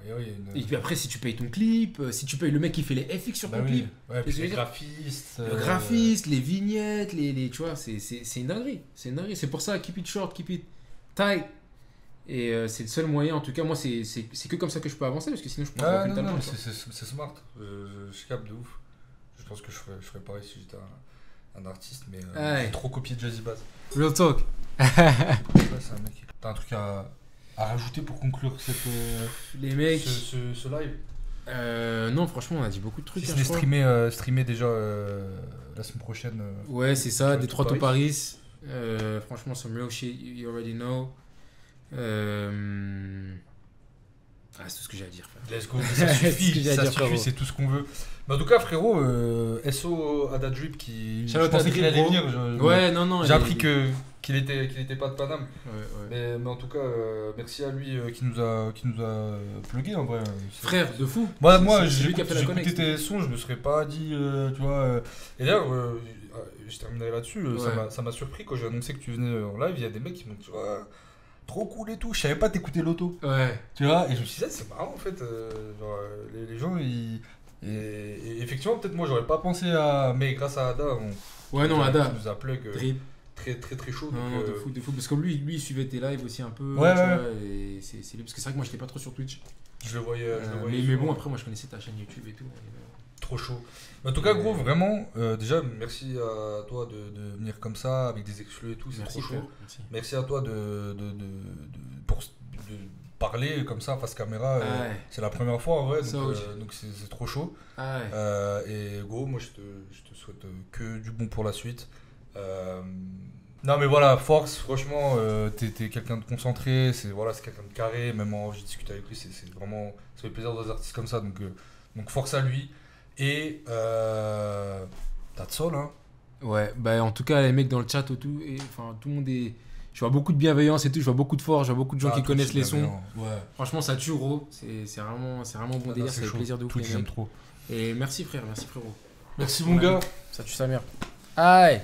Et puis après, si tu payes ton clip, si tu payes le mec qui fait les FX sur ton clip, puis les graphistes. Le graphiste, les vignettes, tu vois, c'est une dinguerie. C'est une dinguerie. C'est pour ça, keep it short, keep it tight. Et c'est le seul moyen, en tout cas, moi, c'est que comme ça que je peux avancer, parce que sinon je peux pas aucun talent. C'est smart. Je capte de ouf. Je pense que je ferais pareil si j'étais un artiste, mais j'ai trop copié Jazzy Bass. Real talk. Ouais, c'est un mec. T'as un truc à rajouter pour conclure les mecs, ce live? Non, franchement, on a dit beaucoup de trucs. Si c'est streamer déjà la semaine prochaine. Ouais, c'est ça, Détroit to Paris. Franchement, some real shit, you already know. C'est tout ce que j'ai à dire. Let's go, ça suffit, c'est tout ce qu'on veut. Mais en tout cas, frérot, SO à Drip qui. Je pensais qu'il allait venir. J'ai appris qu'il était pas de Paname. Ouais. Mais en tout cas, merci à lui qui nous a plugué en vrai. Frère, de fou. Moi j'ai écouté tes sons, je me serais pas dit, tu vois. Et d'ailleurs, je terminerai là-dessus. Ça m'a surpris quand j'ai annoncé que tu venais en live. Il y a des mecs qui m'ont dit, trop cool et tout. Je savais pas t'écouter l'auto. Ouais. Tu vois. Et je me suis dit, c'est marrant en fait. Genre, les gens ils. Et effectivement, peut-être moi j'aurais pas pensé à. Mais grâce à Ada, Ada nous a plug. Drip. très très très chaud. Non, Donc, de fou. Parce que lui, il suivait tes lives aussi un peu. Ouais, tu ouais. vois, et c'est lui. Parce que c'est vrai que moi, j'étais pas trop sur Twitch. je le voyais. Mais souvent. bon, après, moi, je connaissais ta chaîne YouTube et tout. Trop chaud. En tout cas, gros, vraiment, déjà, merci à toi de venir comme ça, avec des exclus et tout, c'est Merci, trop frère. chaud. Merci. Merci à toi de parler comme ça face caméra. Ouais. C'est la première fois en vrai, Ça, donc oui. donc c'est trop chaud. Ah ouais. Et gros, moi je te souhaite que du bon pour la suite. Non mais voilà, force, franchement, t'es quelqu'un de concentré, c'est quelqu'un de carré, même j'ai discuté avec lui, c'est vraiment, ça fait plaisir des artistes comme ça, donc force à lui. Et that's all, hein. Ouais, bah en tout cas, les mecs dans le chat, tout le monde est. Je vois beaucoup de bienveillance et tout, je vois beaucoup de force, je vois beaucoup de gens qui Twitch, connaissent les c'est sons. bienveillant. Ouais. Franchement, ça tue, gros. C'est vraiment bon délire, ça fait chaud. plaisir de ouf. Twitch, les j'aime mecs. trop. Et merci, frère, merci, frérot. Merci mon gars. Ça tue sa mère. Aïe!